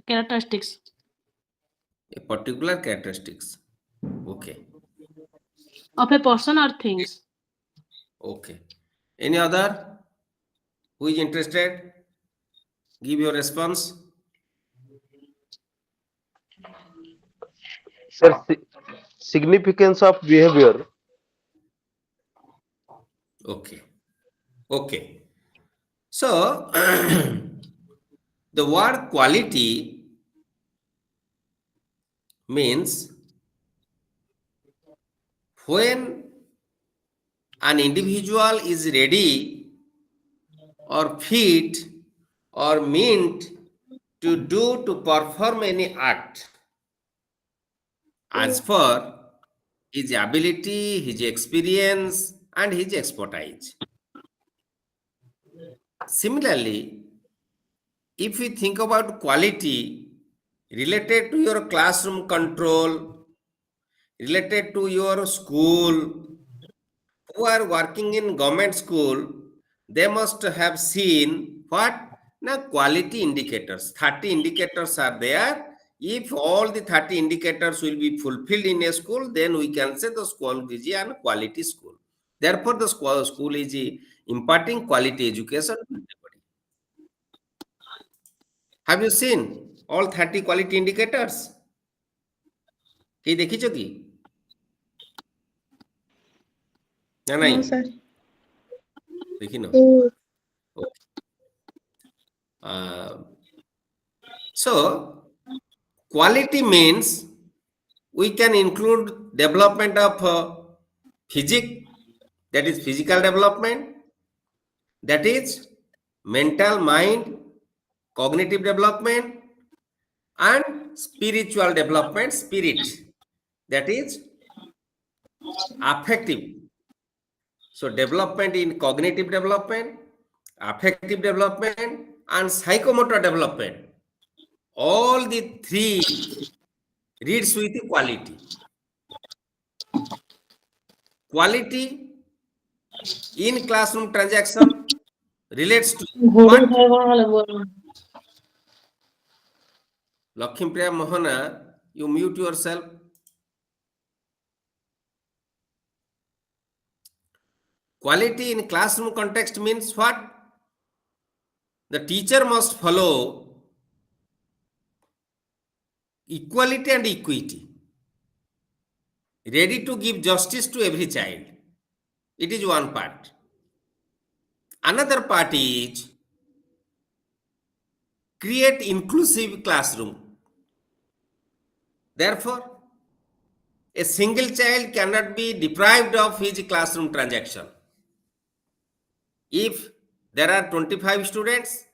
characteristics. A particular characteristics. Okay. Of a person or things. Okay. Any other? Who is interested? Give your response. Sir, significance of behavior. Okay. Okay. So, the word quality means when an individual is ready or fit or meant to perform any act as per his ability, his experience, and his expertise. Similarly, if we think about quality related to your classroom control, related to your school, who are working in government school, they must have seen what? Now, quality indicators. 30 indicators are there. If all the 30 indicators will be fulfilled in a school, then we can say the school is an quality school. Therefore, the school is imparting quality education to everybody. Have you seen all 30 quality indicators? কি দেখিছো কি? না নাই? No, sir. দেখিনো? Oh, So, quality means we can include development of physics, that is physical development, that is mental mind, cognitive development, and spiritual development, spirit, that is affective. So, development in cognitive development, affective development, and psychomotor development. All the three reads with quality. Quality in classroom transaction relates to what? Lakshmipriya Mohana, you mute yourself. Quality in classroom context means what? The teacher must follow equality and equity, ready to give justice to every child. It is one part. Another part is create inclusive classroom. Therefore, a single child cannot be deprived of his classroom transaction. If there are 25 students,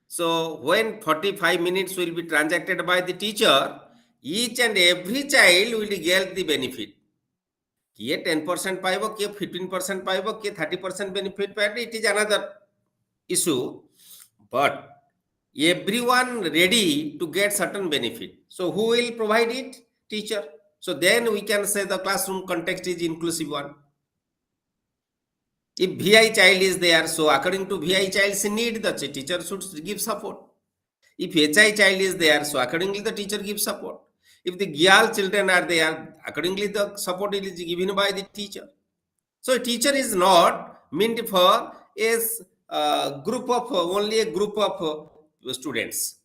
so when 45 minutes will be transacted by the teacher, each and every child will get the benefit. किए 10% पाइबो, किए 15% पाइबो, किए 30% benefit पाइबो, it is another issue, but everyone ready to get certain benefit. So who will provide it? Teacher. So then we can say the classroom context is inclusive one. If VI child is there, so according to VI child's need, the teacher should give support. If HI child is there, so accordingly the teacher gives support. If the GIAL children are there, accordingly the support is given by the teacher. So a teacher is not meant for a group of only a group of students.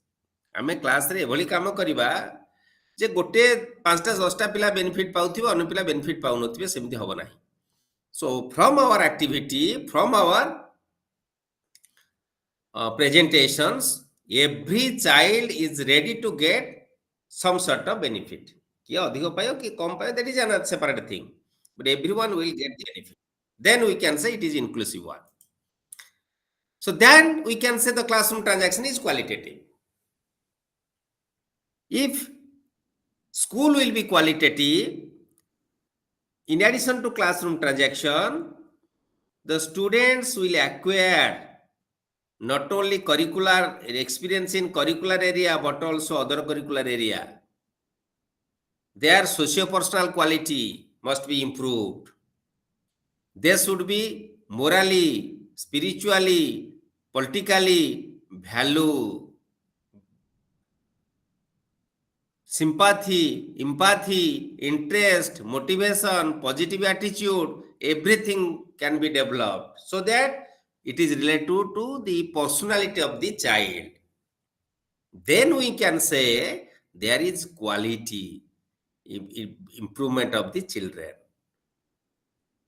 आमे class रे एभली काम करिबा जे गोटे 5टा 10टा पिला benefit पाउथिबो, अन्य पिला benefit पाउ नथिबे, सेमति होबो नाही. So from our activity, from our presentations, every child is ready to get some sort of benefit. किए अधिक पायो कि कम पायो, that is another separate thing, but everyone will get the benefit. Then we can say it is inclusive one. So then we can say the classroom transaction is qualitative. If school will be qualitative, in addition to classroom transaction, the students will acquire not only curricular experience in curricular area, but also other curricular area. Their socio-personal quality must be improved. They should be morally, spiritually, politically sympathy, empathy, interest, motivation, positive attitude, everything can be developed so that it is related to the personality of the child. Then we can say there is quality improvement of the children.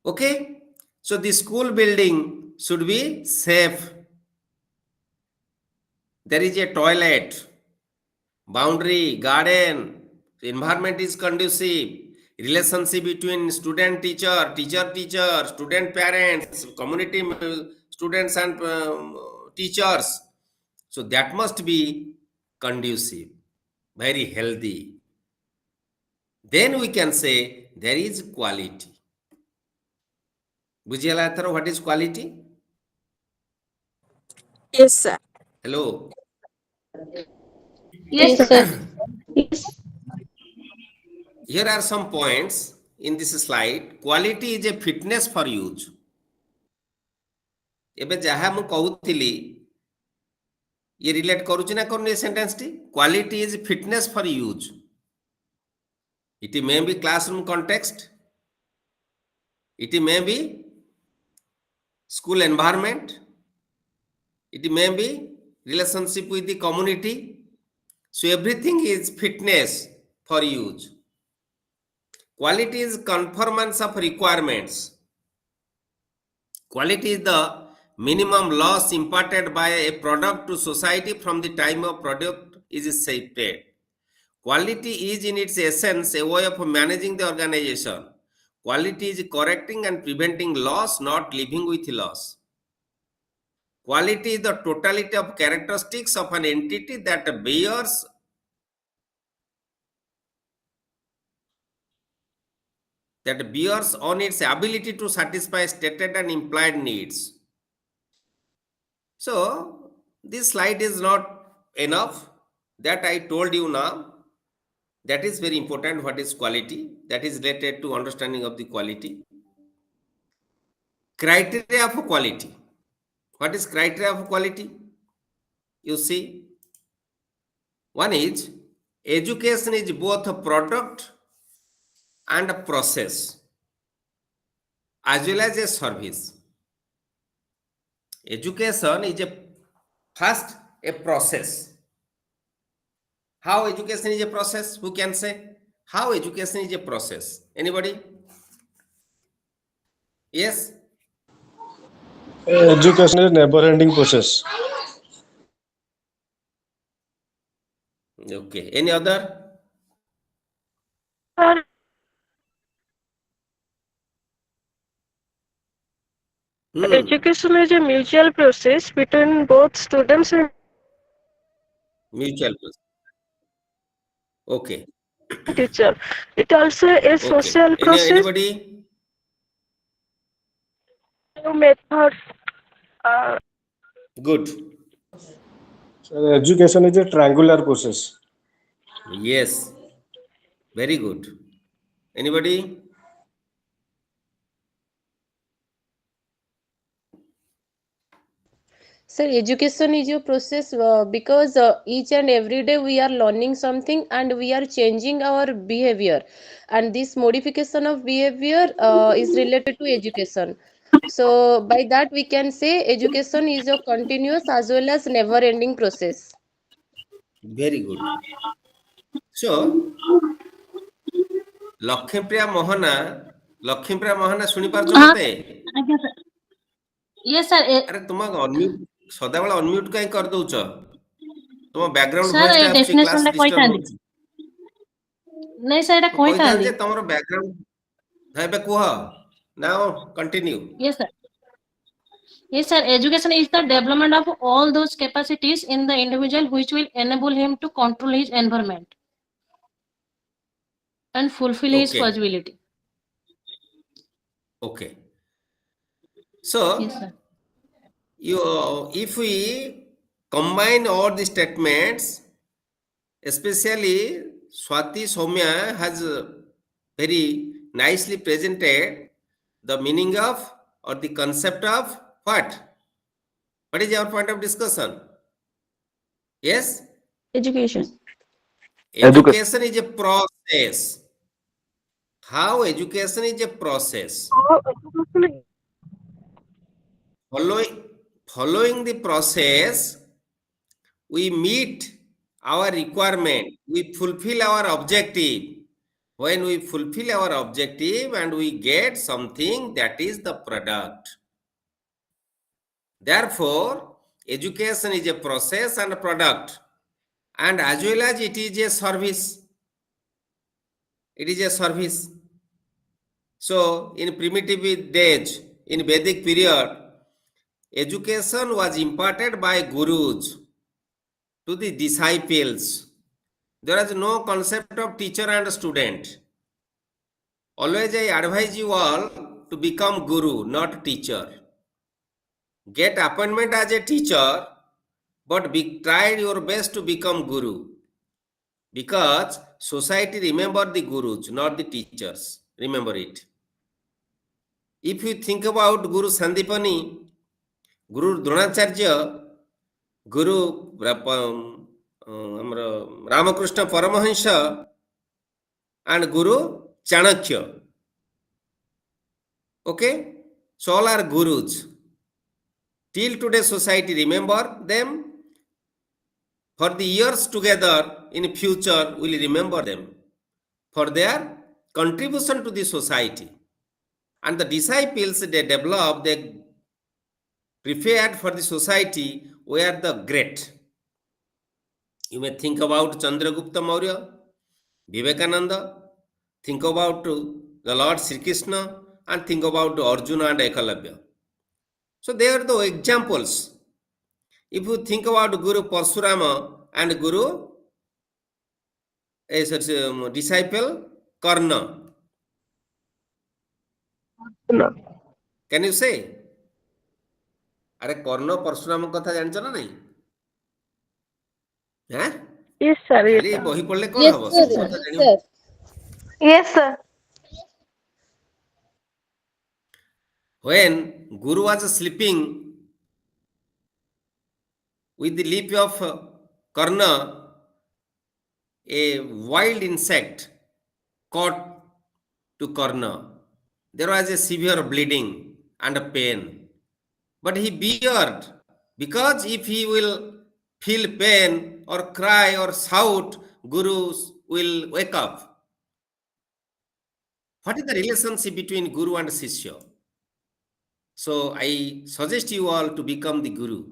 Okay, so the school building should be safe. There is a toilet, boundary, garden, environment is conducive, relationship between student teacher, teacher teacher, student parents, community students and teachers. So that must be conducive, very healthy. Then we can say there is quality. Bujhiyala ethara what is quality? Yes, sir. Hello. Yes, Yes, sir. sir. Yes. Here are some points in this slide. Quality is a fitness for use. ଏବେ ଯାହା ମୁଁ କହୁଥିଲି ये relate करूची ना करूनी sentence the quality is fitness for use it may be classroom context it may be school environment it may be relationship with the community so everything is fitness for use quality is conformance of requirements quality is the minimum loss imparted by a product to society from the time of product is shipped. Quality is in its essence a way of managing the organization. Quality is correcting and preventing loss, not living with loss. Quality is the totality of characteristics of an entity that bears on its ability to satisfy stated and implied needs. So this slide is not enough. That I told you now. That is very important. What is quality? That is related to understanding of the quality. Criteria of quality. What is criteria of quality? You see, one is education is both a product and a process as well as a service. Education is first a process. How education is a process? Who can say? How education is a process? Anybody? Yes? Education is never-ending process. Okay. Any other? Sir, education is a mutual process between both students and Mutual process. Okay. teacher. It also a social process, Anybody? new methods. Uh, Good. So education is a triangular process. Yes. Very good. Anybody? Sir, education is a process because each and every day we are learning something and we are changing our behavior. And this modification of behavior is related to education. So, by that, we can say education is a continuous as well as never ending process. Very good. So, Lakshmipriya Mahana ଶୁଣି ପାରୁଛ ମତେ? ଆଜ୍ଞା sir. Yes sir. ଆରେ ତୁମ ଅନମ୍ୟୁଟ ସଦାବେଳେ ଅନମ୍ୟୁଟ କାଇଁ କରି ଦଉଛ? ତୁମ ବ୍ୟାକଗ୍ରାଉଣ୍ଡ Sir, ଭଏସ ଟା ଏ ଆସୁଛି definition କ୍ଲାସ ଟା ଡିଷ୍ଟର୍ବ କହିଥାନ୍ତି। ହଉଛି। ନାଇଁ sir, ଏଇଟା ମୁଁ କହିଥାନ୍ତି କହିଥାନ୍ତି। ଯେ ତମର ବ୍ୟାକଗ୍ରାଉଣ୍ଡ ଏବେ କୁହ। Now continue. Yes sir. Yes sir, education is the development of all those capacities in the individual which will enable him to control his environment and fulfill his Okay. possibility. Okay. So, Yes sir. if we combine all the statements, especially Swati Soumya has very nicely presented the meaning of or the concept of what? What is your point of discussion? Yes? Education. Education is a process. How education is a process. How education Following the process, we meet our requirement, we fulfill our objective. When we fulfill our objective and we get something, that is the product. Therefore, education is a process and a product, and as well as it is a service. It is a service. So, in primitive days, in Vedic period, education was imparted by gurus to the disciples. There is no concept of teacher and student. Always I advise you all to become guru, not teacher. Get appointment as a teacher, but try your best to become guru. Because society remember the gurus, not the teachers. Remember it. If you think about Guru Sandipani, Guru Dronacharya, Guru Ramakrishna Paramahansa, and Guru Chanakya. Okay? So all are gurus. Till today society remember them. For the years together in future will remember them for their contribution to the society. And the disciples they developed, they prepared for the society were the great. You may think about Chandragupta Maurya, Vivekananda, think about the Lord Sri Krishna, and think about Arjuna and Ekalavya. So they are the examples. If you think about Guru Parshurama and Guru disciple Karna, No. can you say? अरे कर्ण परशुराम कथा जानछ ना नहीं हैं Yes, sir. खाली Yes, बही पढ़ले कोन Yes, हबो sir. सब कथा Yes, जानियो sir. yes, sir. when guru was sleeping with the lip of Karna, a wild insect caught to Karna. There was a severe bleeding and a pain, but he beared, because if he will feel pain or cry or shout, gurus will wake up. What is the relationship between guru and shishya? So I suggest you all to become the guru.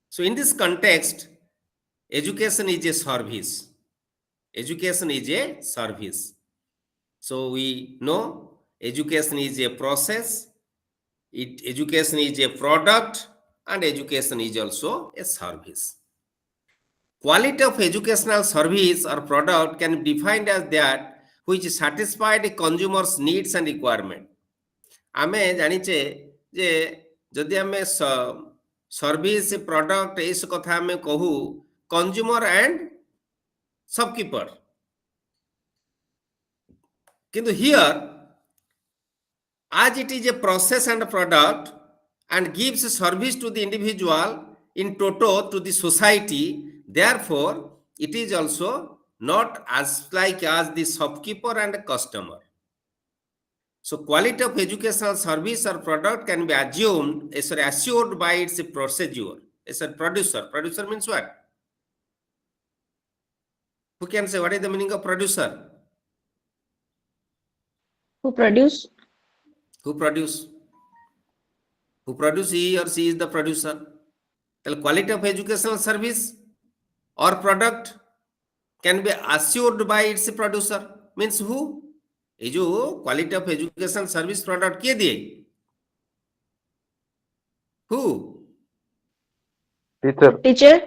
So in this context, education is a service. Education is a service. So we know education is a process, education is a product, and education is also a service. Quality of educational service or product can be defined as that which satisfied the consumer's needs and requirement. आमे जानिचे जे जदि आमे service product इस कथा आमे कहू consumer and shopkeeper किंतु here as it is a process and a product and gives service to the individual in toto to the society, therefore it is also not as like as the shopkeeper and customer. So quality of educational service or product can be assured by its procedure. It's a producer. Producer means what? Who can say what is the meaning of producer? Who produce? Who produce? Who produce? He or she is the producer. The quality of educational service or product can be assured by its producer. Means who? ये जो quality of education service product किए दिए who? Teacher.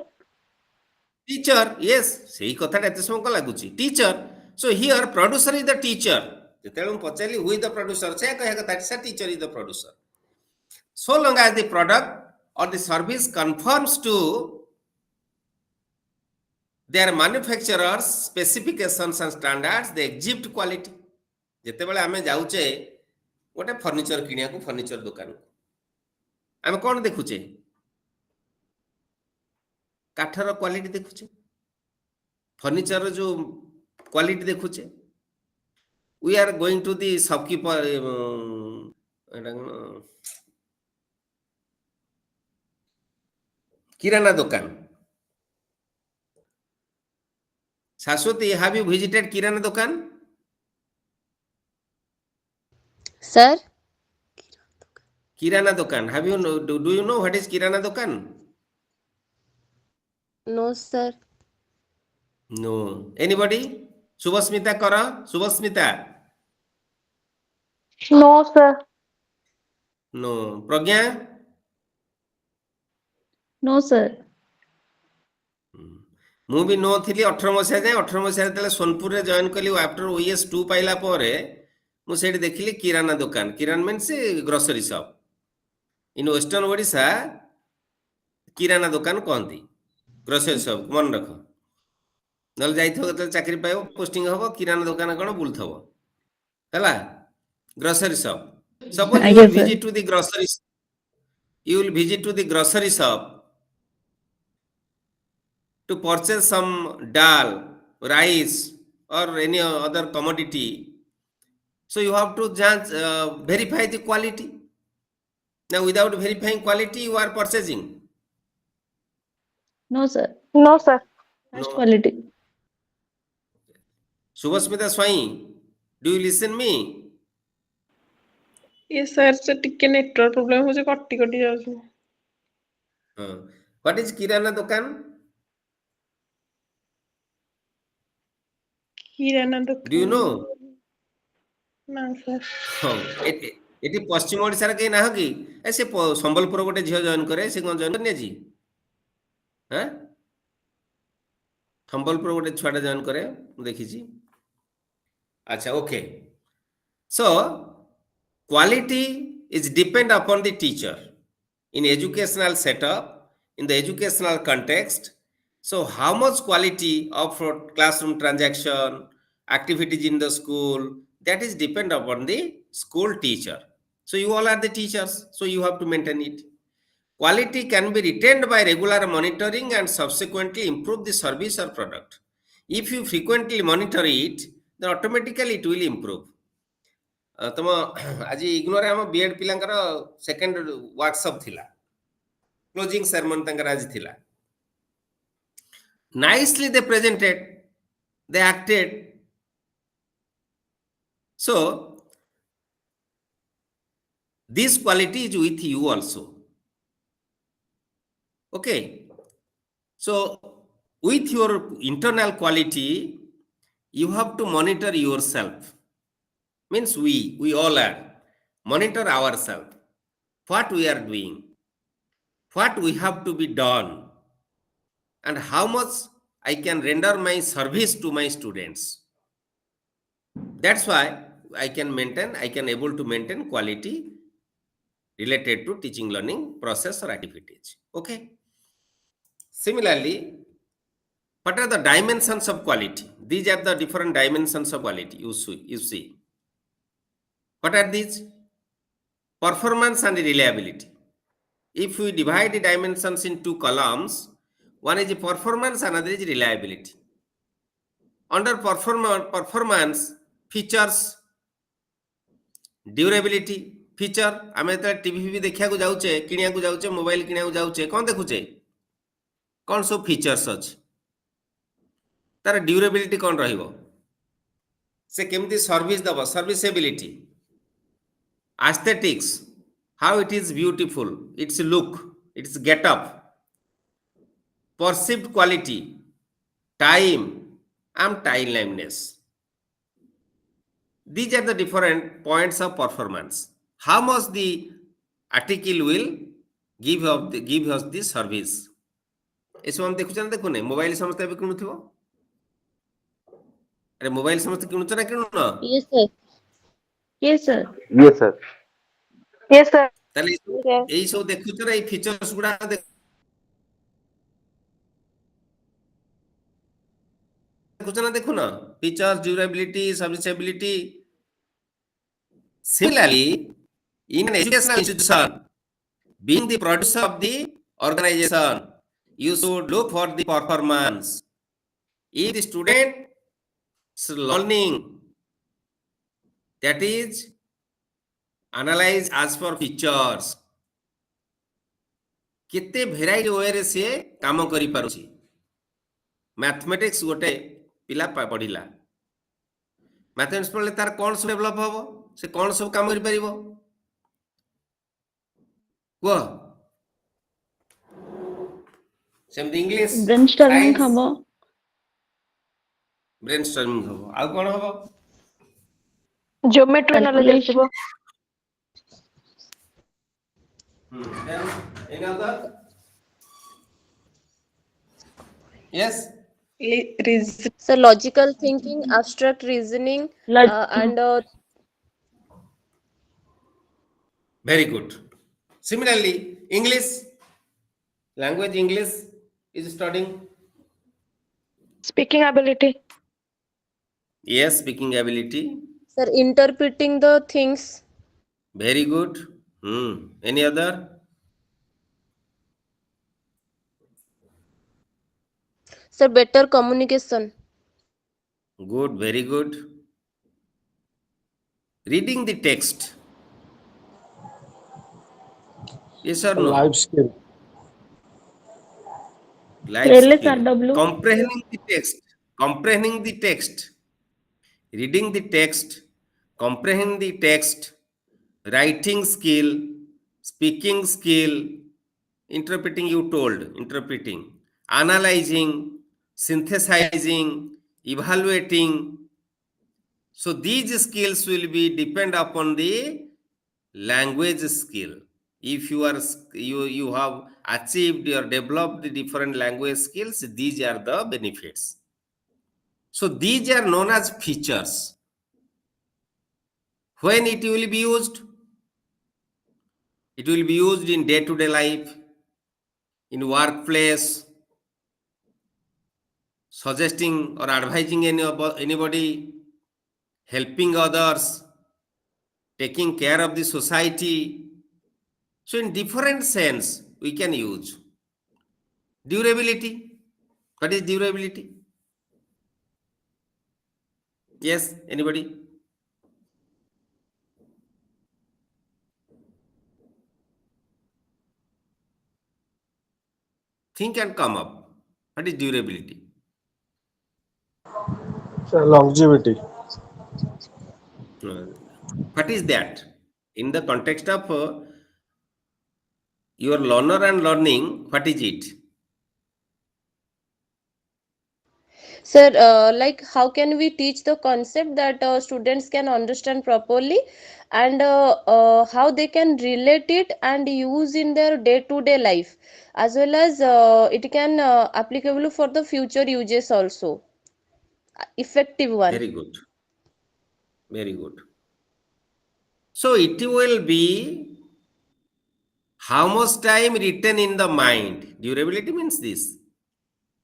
Teacher, yes, सेही कथाटा एते समय को लागुची teacher. So here producer is the teacher. जेतेले हम पचाली who is the producer से कहे that is a teacher is the producer. So long as the product or the service conforms to their manufacturers specifications and standards, they exhibit quality. ଯେତେବେଳେ ଆମେ ଯାଉଛେ ଗୋଟେ furniture କିଣିବାକୁ ଫର୍ଣ୍ଣିଚର ଦୋକାନକୁ ଆମେ କଣ ଦେଖୁଛେ କାଠର କ୍ୱାଲିଟି ଦେଖୁଛେ फर्निचर जो क्वालिटी देखुचे we are going to the shopkeeper kirana दुकान शाश्वती हैव यू विजिटेड किराना दुकान Sir? किराना दुकान have you do you know what is kirana दुकान No, sir. No anybody Shubhasmita कर Shubhasmita No, sir. No Pragya No, sir. ମୁଁ ବି नो ଥିଲି 18 ମସିହା ଯାଏ 18 ମସିହାରେ ଯେତେବେଳେ ସୋନପୁରରେ ଜଏନ୍ କଲି ଆଫ୍ଟର ଓଏସ୍ 2 ପାଇଲା ପରେ ମୁଁ ସେଇଠି ଦେଖିଲି କିରାନା ଦୋକାନ kirana means grocery shop in western Odisha kirana ଦୋକାନ କହନ୍ତି ଗ୍ରୋସରୀ ସପ୍ ମନେ ରଖ ନହେଲେ ଯାଇଥିବ ଯେତେବେଳେ ଚାକିରି ପାଇବ ପୋଷ୍ଟିଂ ହବ କିରାନା ଦୋକାନ କ'ଣ ବୁଲୁଥିବ ହେଲା ଗ୍ରୋସରୀ ସପ୍ ସପୋଜ ୟୁ ଆଜ୍ଞା will sir. Visit to the grocery you will visit to the grocery shop to purchase some dal rice or any other commodity so you have to judge, verify the quality now without verifying quality you are purchasing No, sir. No, sir. Best no quality. Subhasmita Swai do you listen me Yes, sir. So, ଟିକେ network problem ହଉଛି କଟି କଟି ଯାଉଛି what is kirana dukan kirana do you know ଦୋକାନ ନା sir ହଁ ଏଠି ପଶ୍ଚିମ ଓଡ଼ିଶାରେ କେହି ନାହ କି ଏ ସେ ସମ୍ବଲପୁର ଗୋଟେ ଝିଅ ଜଏନ୍ କରେ ସେ କ'ଣ ଜଏନ୍ କରିନି ଆଜି ହଁ ସମ୍ବଲପୁର ଗୋଟେ ଛୁଆଟା ଜଏନ୍ କରେ ମୁଁ ଦେଖିଛି ଆଚ୍ଛା okay so quality is depend upon the teacher in educational setup in the educational context so how much quality of classroom transaction activities in the school that is depend upon the school teacher so you all are the teachers so you have to maintain it quality can be retained by regular monitoring and subsequently improve the service or product if you frequently monitor it then automatically it will improve तुम आज ignore आम BEd पिलांकर second workshop थिला closing ceremony तंकर आज थिला nicely they presented they acted so this quality is with you also okay so with your internal quality you have to monitor yourself means we all are monitor ourselves what we are doing what we have to be done and how much I can render my service to my students that's why I can able to maintain quality related to teaching learning process or activities okay similarly what are the dimensions of quality these are the different dimensions of quality you see what are these performance and reliability if we divide the dimensions in two columns one is performance another is reliability under performance features durability feature आम जो TV देखा जाऊे किणा जाऊे mobile किणा जाऊे कौन देखुचे कौन सब features अच्छे तार durability कौन रहिबो से केमती सर्विस दबो serviceability aesthetics how it is beautiful it's look it's getup perceived quality time and timeliness these are the different points of performance how much the article will give us the service एसो हम देखु ना देखुने mobile समस्त भी किणुथिबो अरे mobile समस्त किणुछ ना किणुन Yes, sir. Yes, sir. Yes, sir. Yes, sir. ताले Yes. एई सब देखुछ ना ए फीचर्स गुडा देखुछ ना देखुना features durability serviceability similarly in an educational institution being the producer of the organization you should look for the performance If the student's learning, that is analyze as per features, केते variety वे रे से काम करि पारुछि. Mathematics गोटे पिला पढ़िला, mathematics पढ़ले तार कोन सब डेवलप हबो, से कोन सब काम करि परिबो को सेम इंग्लिश ब्रेनस्टॉर्मिंग हबो, ब्रेनस्टॉर्मिंग हबो, आ कोन हबो geometry knowledge calculation, ଆସିବ। Any other? Yes. So logical thinking, abstract reasoning, and Very good. Similarly, English language, English is studying. Speaking ability, Yes, speaking ability. sir, interpreting the things. Very good. Any other? Sir, better communication. Good, very good. Reading the text. Yes or no? Life skill. Life LS skill. RW, Comprehending the text. Comprehending the text. Reading the text. Comprehend the text. Writing skill. Speaking skill. Interpreting, you told. Interpreting. Analyzing. Synthesizing. Evaluating. So these skills will be depend upon the language skill. If you are you have achieved or developed the different language skills, these are the benefits. So these are known as features. When it will be used? It will be used in day-to-day life, in workplace, suggesting or advising anybody, helping others, taking care of the society. So in different sense, we can use. Durability. What is durability? Yes, anybody? Think and come up. What is durability? Longevity. What is that? In the context of your learner and learning, what is it? Sir, like how can we teach the concept that students can understand properly, and how they can relate it and use in their day-to-day life, as well as it can applicable for the future uses also. Effective one. Very good. Very good. So it will be how much time written in the mind. Durability means this.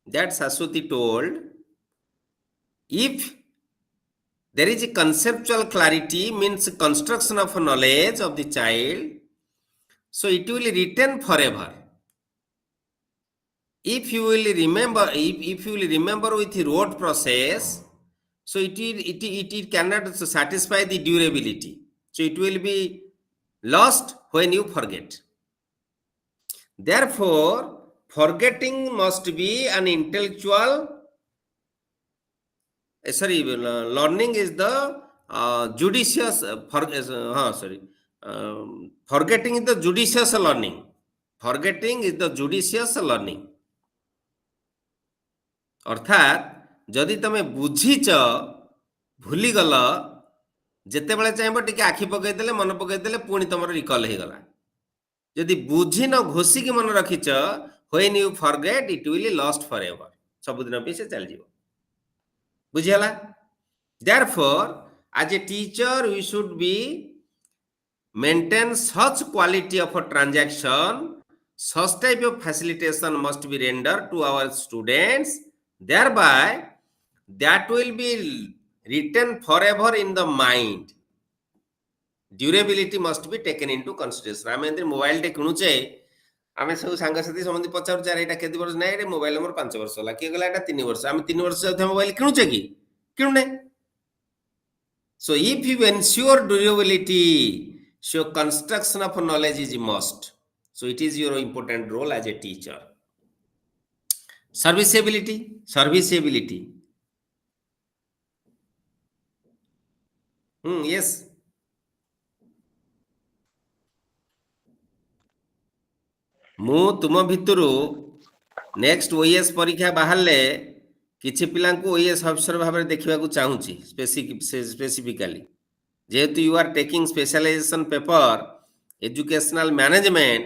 That Saswati told, if there is a conceptual clarity, means construction of knowledge of the child, so it will retain forever. If you will remember, if you will remember with the rote process, so it cannot satisfy the durability. So it will be lost when you forget. Therefore, forgetting must be an intellectual. Learning is the judicious. Forgetting is the judicious learning. Forgetting is the judicious learning. अर्थात जदि तमे बुझीच भूलीगल जितेबाला चाहिए टिके आखि पकईदेले मन पकईदेले पुणी तुम रिकल हो गला जदि बुझी न घोषिकी मन रखिच when you forget it will lost forever सबुदिन पे से चल जीवो बुझियला therefore as a teacher we should be maintain such quality of a transaction, such type of facilitation must be rendered to our students, thereby that will be written forever in the mind. Durability must be taken into consideration. आम एंदे mobile टे किणुचे आमे सब सांगसाथी समझी पचार चार एटा केते वर्ष नै रे मोबाइल मोर 5 वर्ष होला के गला एटा 3 वर्ष आमे 3 वर्ष जाउ मोबाइल किनुचे की किनुने so if you ensure durability so construction of knowledge is a must so it is your important role as a teacher serviceability yes मु तुम भितरु नेक्स्ट ओएस परीक्षा बाहरले किछि पिलांकु ओएस अफसर भाबरे देखिबाकू चाहूची स्पेसिफिकली जेहेतु you are taking specialization paper educational management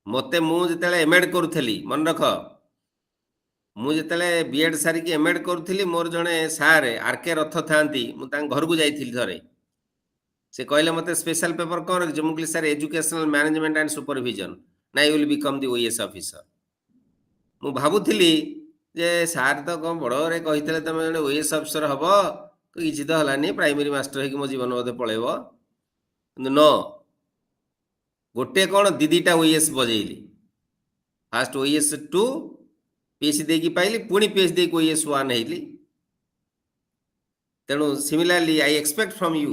मते मु जेतेले एमएड करूथली मन रख मु जेतेले बीएड सारी की एमएड करूथली मोर जणे सार आरके रथ थांती मु तां घर को जाईथिली थरे से कहले मते स्पेशल पेपर कोन रख जमु sir educational management and supervision ना you will become the OS officer मु भाबुथली जे सार तो कौन बड़ रे कहितले तमे जने ओएस ऑफिसर हबो किछि तो हलानी प्राइमरी मास्टर है कि मो जीवन बोधे पळेबो नो गोटे कोन दीदीटा ओएस बजेइली फास्ट ओएस 2 पीएच दे की पाइली पुणी पीएच दे को ओएस 1 हेली तेणु similarly I expect from you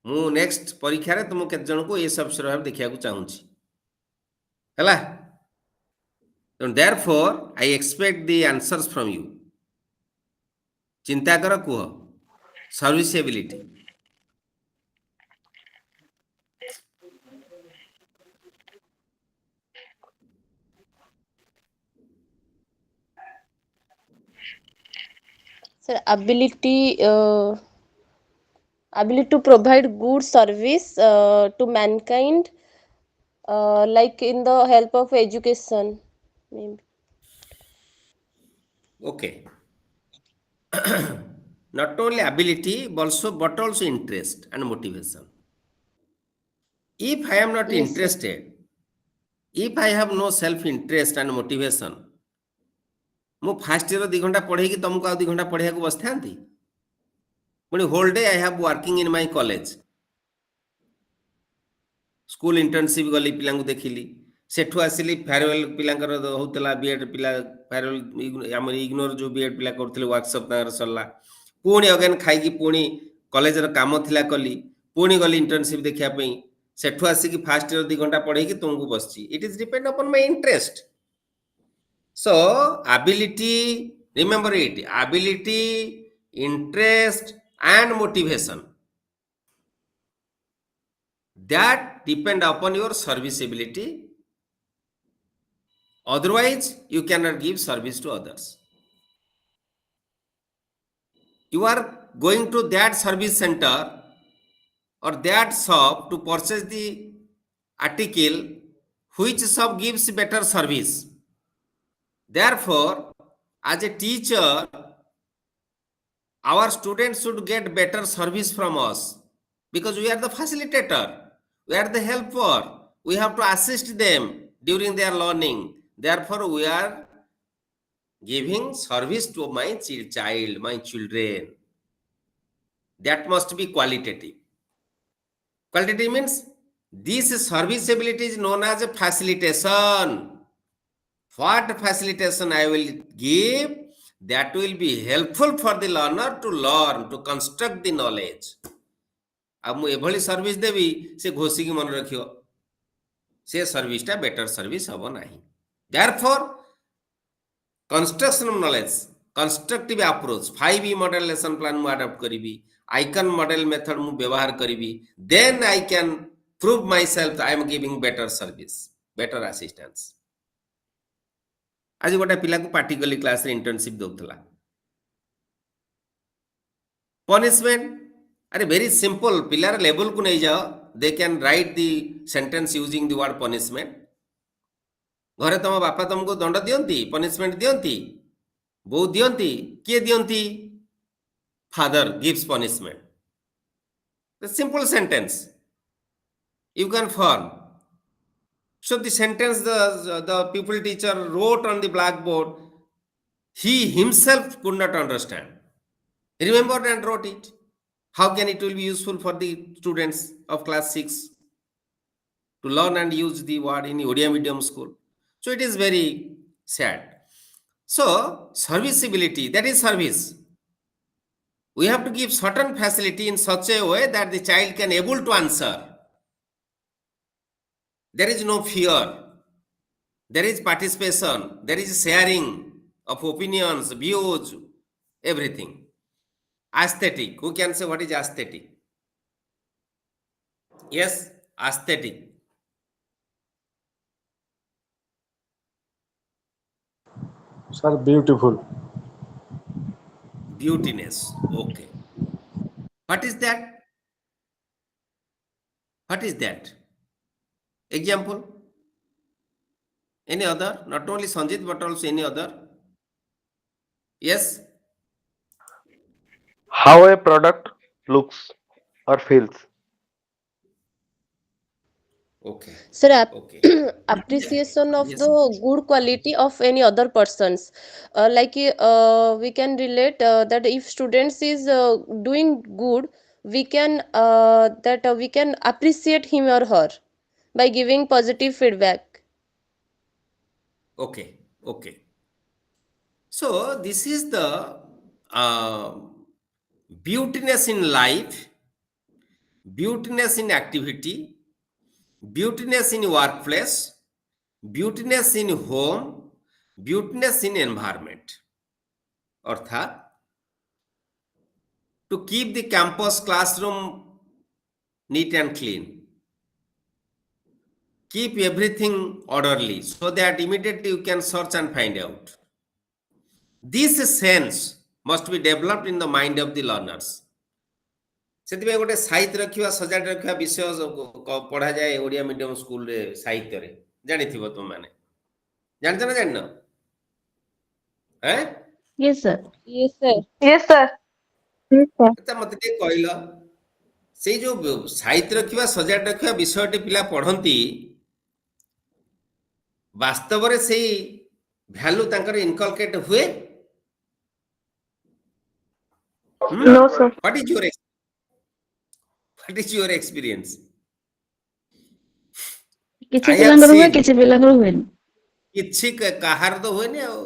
मु नेक्स्ट परीक्षा रे तुम केत जन को ओएस ऑफिसर भाव देखिया को चाहूची हला and therefore I expect the answers from you चिंता कर कुह serviceability Sir, ability to provide good service to mankind, like in the help of education, maybe. Okay. Not only ability but also interest and motivation. If I am not Yes, sir. interested, if I have no self interest and motivation, मु fast year 2 घंटा पढ़े कि तुमको आ 2 घंटा पढ़िया को बस थांती पुणी whole day I have working in my college school internship गली पिलांकु देखिली सेठु आसिली फेयरवेल पिलांकर होतला बीएड पिला फेयरवेल हमर इग्नोर जो बीएड पिला करथिले वर्कशॉप तार सरला पुणी अगेन खाई कि पुणी कॉलेज रो काम थिला कली पुणी गली इंटर्नशिप देखिया पई सेठु आसी कि फास्ट ईयर 2 घंटा पढ़े कि तुमको बसची it is depend upon my interest so ability remember it ability interest and motivation that depend upon your serviceability otherwise you cannot give service to others you are going to that service center or that shop to purchase the article which shop gives better service therefore as a teacher our students should get better service from us because we are the facilitator we are the helper we have to assist them during their learning therefore we are giving service to my child my children that must be qualitative means this serviceability is known as a facilitation what facilitation I will give that will be helpful for the learner to learn to construct the knowledge अब मु एभली service देवी से घोषी की मन रखियो से service टा better service हबो नाही therefore construction of knowledge constructive approach 5E model lesson plan मु अडॉप्ट करिवि icon model method मु व्यवहार करिवि then I can prove myself I am giving better service better assistance आज गोटे पिला को पार्टिकुलर क्लास रे इंटर्नशिप दोथला पनिशमेंट अरे वेरी सिंपल पिलार level को नहीं जाओ they can write the sentence using the word punishment घरे तुम बापा तुमको दंड दियंती पनिशमेंट दियंती बो दियंती किए दियंती father gives punishment the simple sentence you can form so the sentence the pupil teacher wrote on the blackboard he himself could not understand remembered and wrote it how can it will be useful for the students of class 6 to learn and use the word in Odia medium school. So it is very sad. So serviceability, that is service. We have to give certain facility in such a way that the child can able to answer. There is no fear. There is participation. There is sharing of opinions, views, everything. Aesthetic. Who can say what is aesthetic? Yes, aesthetic. Sir, beautiful. Beautiness. Okay. What is that? What is that? Example? Any other? Not only Sanjit, but also any other? Yes? How a product looks or feels. Okay. Sir, Okay. appreciation of Yes. the good quality of any other persons. We can relate that if students is doing good, we can appreciate him or her by giving positive feedback. Okay. Okay. So this is the uh, beautiness in life, beautiness in activity, beautiness in workplace, beautiness in home, beautiness in environment. অর্থাৎ to keep the campus classroom neat and clean, keep everything orderly so that immediately you can search and find out. This sense must be developed in the mind of the learners. ସେଥିପାଇଁ ଗୋଟେ ସାହିତ୍ୟ ରଖିବା ସଜାଡ଼ି ରଖିବା ବିଷୟ ପଢ଼ାଯାଏ Odia medium ସ୍କୁଲରେ ସାହିତ୍ୟରେ, ଜାଣିଥିବ ତୁମମାନେ, ଜାଣିଛ ନା ଜାଣିନ? Yes, sir. Yes, sir. Yes, sir. ଆଚ୍ଛା ମତେ ଟିକେ କହିଲ, ସେଇ ଯୋଉ ସାହିତ୍ୟ ରଖିବା ସଜାଡ଼ି ରଖିବା ବିଷୟଟି ପିଲା ପଢ଼ନ୍ତି, ବାସ୍ତବରେ ସେଇ ଭ୍ୟାଲୁ ତାଙ୍କର ଇନକଲକେଟ ହୁଏ? No, sir. What is your experience? କିଛି I have ପିଲାଙ୍କର ହୁଏ, seen କିଛି ପିଲାଙ୍କର ହୁଏନି। କିଛି କାହାର ତ ହୁଏନି ଆଉ,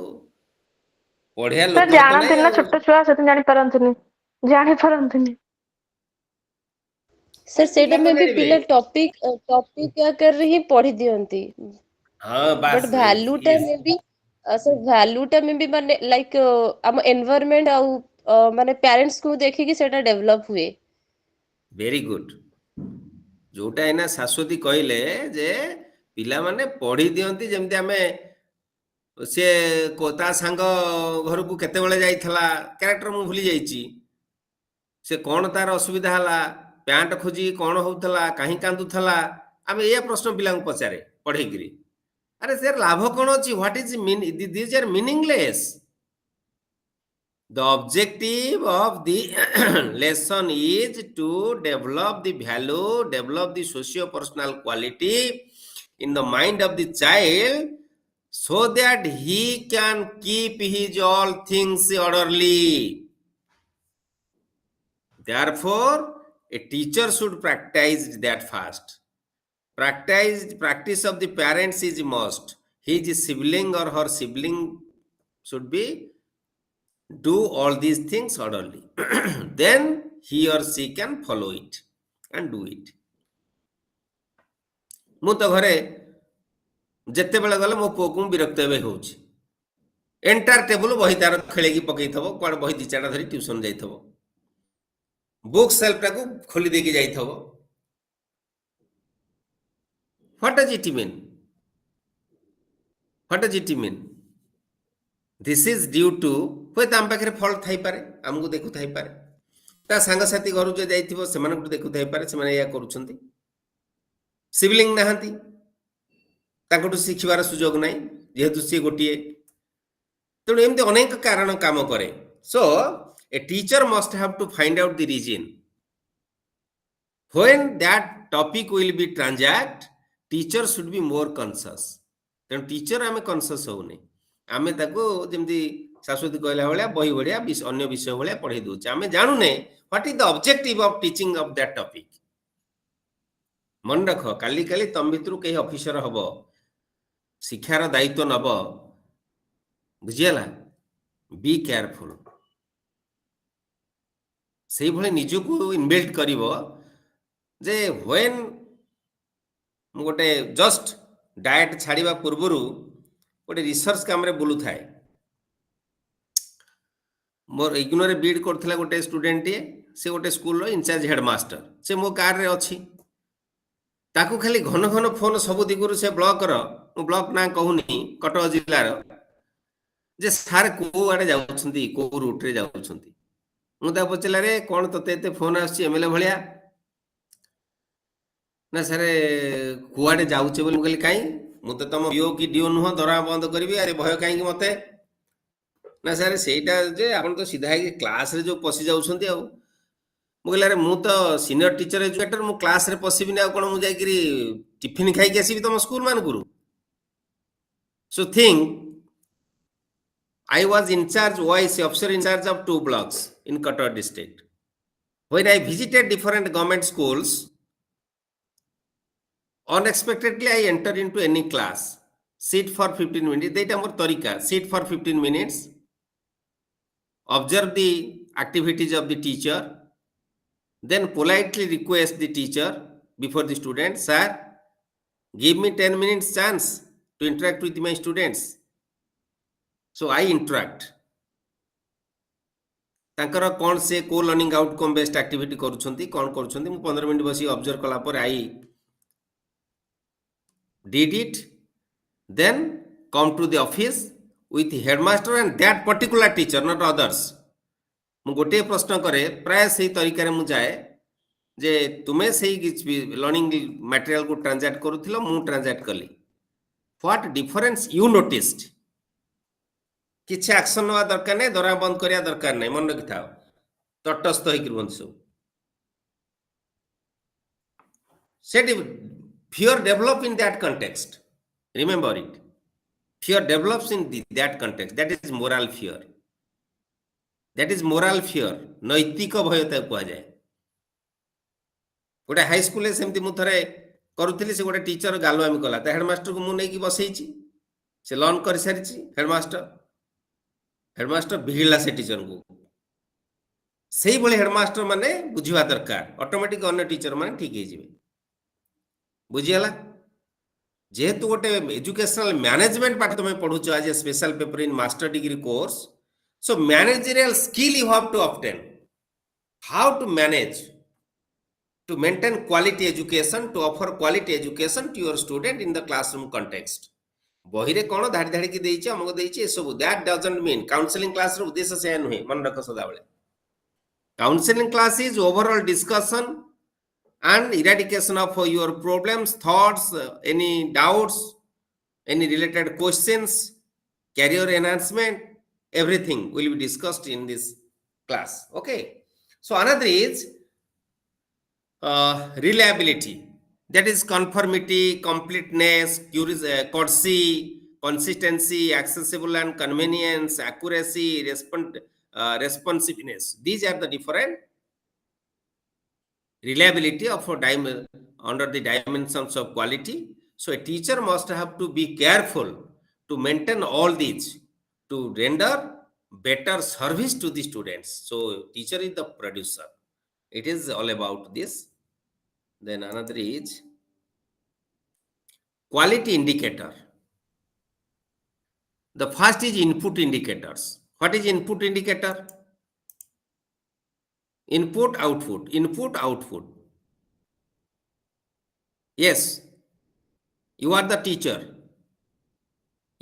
ପଢିଆ Sir, ଲୋକର ତ ନାହିଁ ଜାଣନ୍ତିନି ନା ଆଉ। ଛୋଟ ଛୁଆ, ସେଥିପାଇଁ ଜାଣିପାରନ୍ତିନି। सर ପିଲା ସେଇଟା ତ ମେ ବି ଜାଣିବେ। ପିଲା ଟପିକ ଆକାରରେ ହିଁ ପଢି ଦିଅନ୍ତି, ହଁ ବାସ୍, ବଟ୍ ଭ୍ୟାଲୁଟା ମେ ବି ସର ଭ୍ୟାଲୁଟା ମେ ବି ମାନେ ଲାଇକ୍ ଆମ ଏନଭାୟରନମେଣ୍ଟ ଆଉ ମାନେ ପ୍ୟାରେଣ୍ଟସକୁ ଦେଖିକି ସେଇଟା ଡେଭଲପ ହୁଏ। Very good. ଯୋଉଟା ଏଇନା ଶାଶ୍ୱତୀ କହିଲେ ଯେ ପିଲାମାନେ ପଢି ଦିଅନ୍ତି, ଯେମିତି ଆମେ ସେ ତା ସାଙ୍ଗ ଘରକୁ କେତେବେଳେ ଯାଇଥିଲା, କ୍ୟାରେକ୍ଟର ମୁଁ ଭୁଲି ଯାଇଛି, ସେ କଣ ତାର ଅସୁବିଧା ହେଲା, ପ୍ୟାଣ୍ଟ ଖୋଜି କଣ ହଉଥିଲା, କାହିଁ କାନ୍ଦୁଥିଲା, ଆମେ ଏଇଆ ପ୍ରଶ୍ନ ପିଲାଙ୍କୁ ପଚାରେ ପଢେଇକିରି। ଆରେ ସେ ଲାଭ କଣ ଅଛି? What is this are meaningless. The objective of the lesson is to develop the value, develop the socio-personal quality in the mind of the child so that he can keep his all things orderly. Therefore, a teacher should practice that first. Practice of the parents is must. His sibling or her sibling should be do all these things orderly. Then he or she can follow it and do it. ମୁଁ ତ ଘରେ ଯେତେବେଳେ ଗଲେ ମୋ ପୁଅକୁ ମୁଁ ବିରକ୍ତ ଏବେ ହେଉଛି। ଏଣ୍ଟାର ଟେବୁଲ ବହି ତାର ଖେଳେଇକି ପକେଇଥିବ, କୁଆଡ଼େ ବହି ଦି ଚାରିଟା ଧରି ଟ୍ୟୁସନ ଯାଇଥିବ, ବୁକ୍ ସେଲ୍ଫଟାକୁ ଖୋଲି ଦେଇକି ଯାଇଥିବ। What does it mean? What does it mean? This is due to, ହୁଏତ ଆମ ପାଖରେ ଫଲ୍ଟ ଥାଇପାରେ, ଆମକୁ ଦେଖୁଥାଇପାରେ, ତା ସାଙ୍ଗସାଥି ଘରକୁ ଯଦି ଯାଇଥିବ ସେମାନଙ୍କୁ ଦେଖୁଥାଇପାରେ, ସେମାନେ ଏଇଆ କରୁଛନ୍ତି। ସିବଲିଙ୍ଗ ନାହାନ୍ତି, ତାଙ୍କଠୁ ଶିଖିବାର ସୁଯୋଗ ନାହିଁ, ଯେହେତୁ ସିଏ ଗୋଟିଏ। ତେଣୁ ଏମିତି ଅନେକ କାରଣ କାମ କରେ। So a teacher must have to find out the reason. When that topic will be transact, teacher should be more conscious. ତେଣୁ ଟିଚର ଆମେ କନସିୟସ୍ ହଉନି, ଆମେ ତାକୁ ଯେମିତି ଶାଶ୍ୱତୀ କହିଲା ଭଳିଆ ବହି ଭଳିଆ ଅନ୍ୟ ବିଷୟ ଭଳିଆ ପଢେଇ ଦଉଛେ। ଆମେ ଜାଣୁନେ what is the objective of teaching of that topic. मन रख काली काली तम भितर कहीं ऑफिसर हब शिक्षार दायित्व नब बुझीगला बी केयरफुल से भले निजको इन्वेस्ट करिवो जे व्हेन मु गोटे जस्ट डाएट छाड़िबा पूर्वरु गोटे रिसर्च काम रे बुलु थाए मोर इग्नोर बीड करथिला गोटे स्टूडेंट टे से गोटे स्कूल रो इंचार्ज हेडमास्टर से मो कार रे अछि ताकू खाली घन घन फोन सब दिगुरु से ब्लॉक रो मु ब्लॉक ना कहूनी कटक जिल्ला रो जे सार को आडे जाउछंती को रूट रे जाउछंती मु ता पचला रे कोन तते एते फोन आछि एमएलए भलिया ना सर कुआडे जाउछे बोली कहली काई मु तो तम बिओ की डिओ नुह दरा बंद करबी अरे भय काई की मते ना सर सेटा जे आपन तो सीधा है क्लास रे जो पसी जाउछंती आ मु कहला रे मु तो सीनियर टीचर एजुकेटर मु क्लास रे पसीबी ना कोन मु जाई करी टिफिन खाई के आसीबी तम स्कूल मान गुरु so think I was in charge, vice officer in charge of 2 blocks in Cuttack district. When I visited different government schools, unexpectedly I entered into any class, sit for 15 minutes, that is our tarika, sit for 15 minutes, observe the activities of the teacher, then politely request the teacher before the students, sir, give me 10 minutes chance to interact with my students. So I interact. तांकर कौन से को learning outcome based activity करूछंती कौन करूछंती मु 15 minute बसी observe कला पर I did it then come to the office with headmaster and that particular teacher not others मु गोटे प्रश्न करे प्राय सही तरीका रे मु जाए जे तुमे सही लर्निंग मटेरियल को ट्रांजैक्ट करूथिलो मु ट्रांजैक्ट कली व्हाट डिफरेंस यू नोटिस्ड किसी एक्शन नवा दरकार नहीं दरा बंद करिया दरकार नहीं मन रखि थाओ तटस्थ होइक रुहन सब set fear develop in that context remember it fear develops in that context that is moral fear नैतिक भय ता कुआ जाए गोटे हाई स्कूल सेमती मु थरे करूथिली से गोटे टीचर गालवामी कला त हेडमास्टर को मु नै की बसैछि से लर्न कर सारिछि हेडमास्टर भिड़ला से टीचर को सही भले हेडमास्टर माने बुझिवा दरकार ऑटोमेटिक अन्य टीचर माने ठीक हे जिवे बुझियाला जेहेतु गोटे एजुकेशनल मैनेजमेंट पाठ तुम पढ़ुच आज a special paper in master degree course so managerial skill you have to obtain how to manage to maintain quality education to offer quality education to your student in the classroom context बही रे कोन धाडी धाडी की देइछि हमको देइछि ए सब that doesn't mean counselling class रो उद्देश्य से नहे मन रख सदा बेले counselling class is overall discussion and eradication of your problems thoughts any doubts any related questions career enhancement everything will be discussed in this class okay so another is reliability that is conformity completeness courtesy consistency accessible and convenience accuracy responsiveness these are the different reliability of under the dimensions of quality so a teacher must have to be careful to maintain all these to render better service to the students so teacher is the producer it is all about this then another is quality indicator the first is input indicators what is input indicator input output yes you are the teacher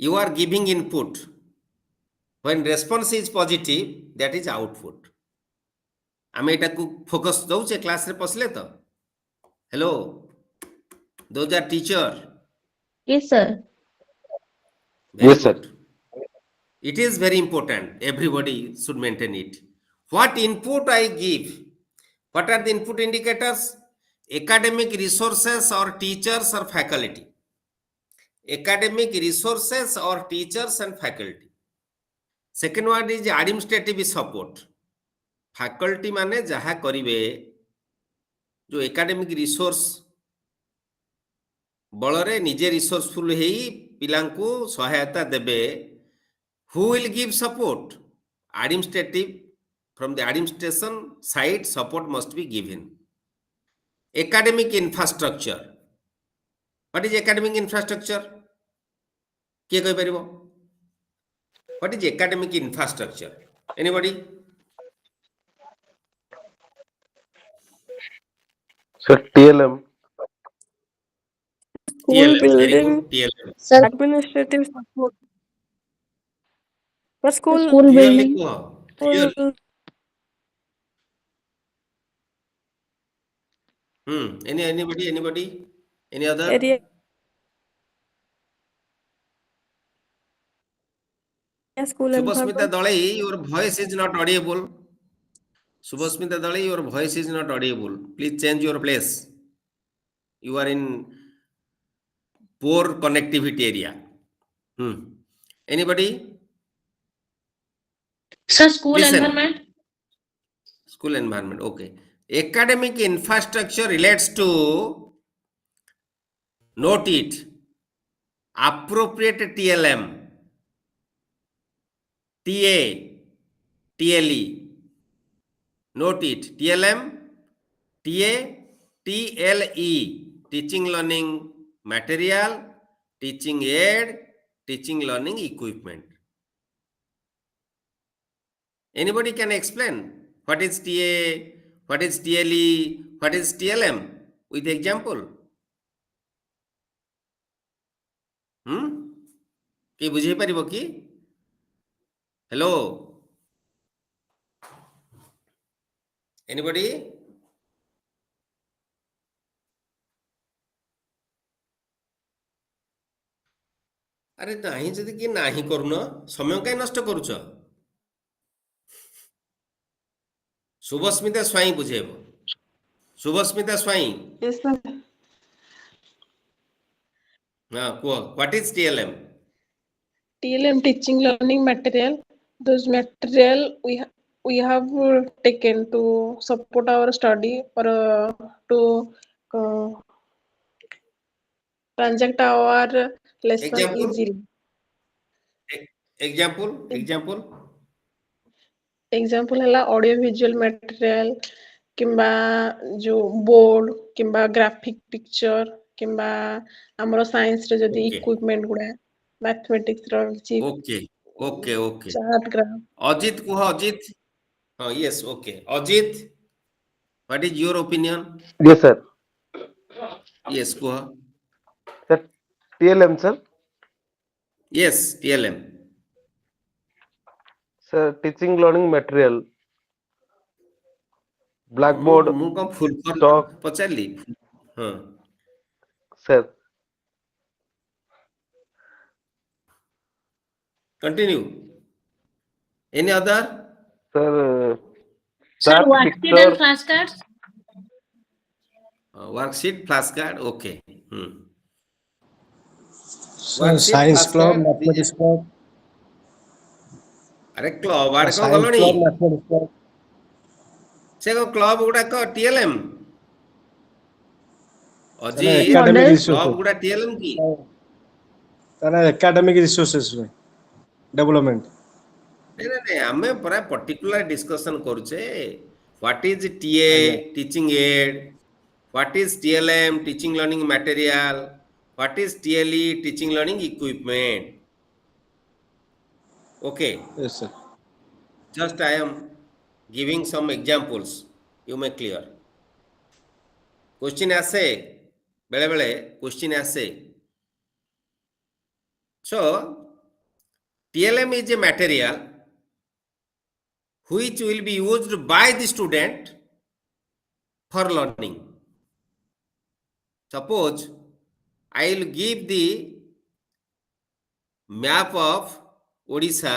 you are giving input when response is positive that is output आमे एटा को focus दउचे class रे पसले तो hello those are teacher Yes, sir. very Yes, sir. good. It is very important everybody should maintain it what input I give what are the input indicators academic resources or teachers or faculty academic resources or teachers and faculty second one is administrative support faculty माने जहा करिवे जो academic resource ବଳରେ ନିଜେ ରିସୋର୍ସଫୁଲ ହେଇ ପିଲାଙ୍କୁ ସହାୟତା ଦେବେ। Who will give support? Administrative, from the administration side, support must be given. Academic infrastructure. What is academic infrastructure? କିଏ କହିପାରିବ? What is academic infrastructure? Anybody? Sir, TLM. School TLM. Very building, good. TLM. Sir, administrative support. For school, Clearly କୁହ. Clearly. school Anybody? Any other? area, school Subhasmita environment. Dalai, your voice is not audible. Subhasmita Dalai, your voice is not audible. Please change your place. You are in poor connectivity area. Anybody? Sir, school Listen. environment. School environment. Okay. Academic infrastructure relates to, note it, appropriate TLM, TA, TLE. Note it. TLM, TA, TLE. Teaching learning material, teaching aid, teaching learning equipment. Anybody can explain what is TA, what is TLE, what is TLM with example? କି ବୁଝେଇ ପାରିବ କି? Hello? Anybody? ଆରେ ନାହିଁ ଯଦି କି ନାହିଁ କରୁନ, ସମୟ କାଇଁ ନଷ୍ଟ କରୁଛ? ଶୁଭସ୍ମିତା ସ୍ୱାଇଁ ବୁଝେଇବ। Subhasmita Swain, Yes, sir. ହଁ କୁହ, what is TLM? TLM, teaching learning material. Those material we have taken to support our study or to uh, transact our lesson Example? easily. Example? Example ହେଲା audio visual material କିମ୍ବା ଯୋଉ board କିମ୍ବା graphic picture କିମ୍ବା ଆମର science ରେ ଯଦି Okay. Equipment ଗୁଡା mathematics ର କିଛି Okay. ଚାର୍ଟ ଗ୍ରାଫ ଅଜିତ କୁହ, ଅଜିତ। ହଁ, yes, okay. Ajit, what is your opinion? Yes, sir. Yes, କୁହ। Sir, TLM, sir. Yes, TLM. Sir, teaching learning material. Blackboard, ମୁଁ କଣ ଫୁଲ stock, ପଚାରିଲି? ହଁ, sir. continue. Any other? Sir, Sir, chart, worksheet and picture, flashcards. Worksheet, flashcard, okay. Sir, Worksheet, science club, flashcard, mathematics club, ଆରେ club ଆଡେ କଣ science ଗଲଣି? club, mathematics club. ସେ club ଗୁଡାକ TLM? Sir, Ajit, academic Model. Club resources. ଗୁଡା TLM କି? Sir, academic resources development. ନାଇଁ, ଆମେ ପରା ପର୍ଟିକୁଲାର ଡିସ୍କସନ କରୁଛେ। What is TA, teaching aid? What is TLM, teaching learning material? What is TLE, teaching learning equipment? Okay, Yes, sir. just I am giving some examples, you may clear. Question ଆସେ, ବେଳେ ବେଳେ question ଆସେ। So, TLM is a material which will be used by the student for learning. Suppose I will give the map of Odisha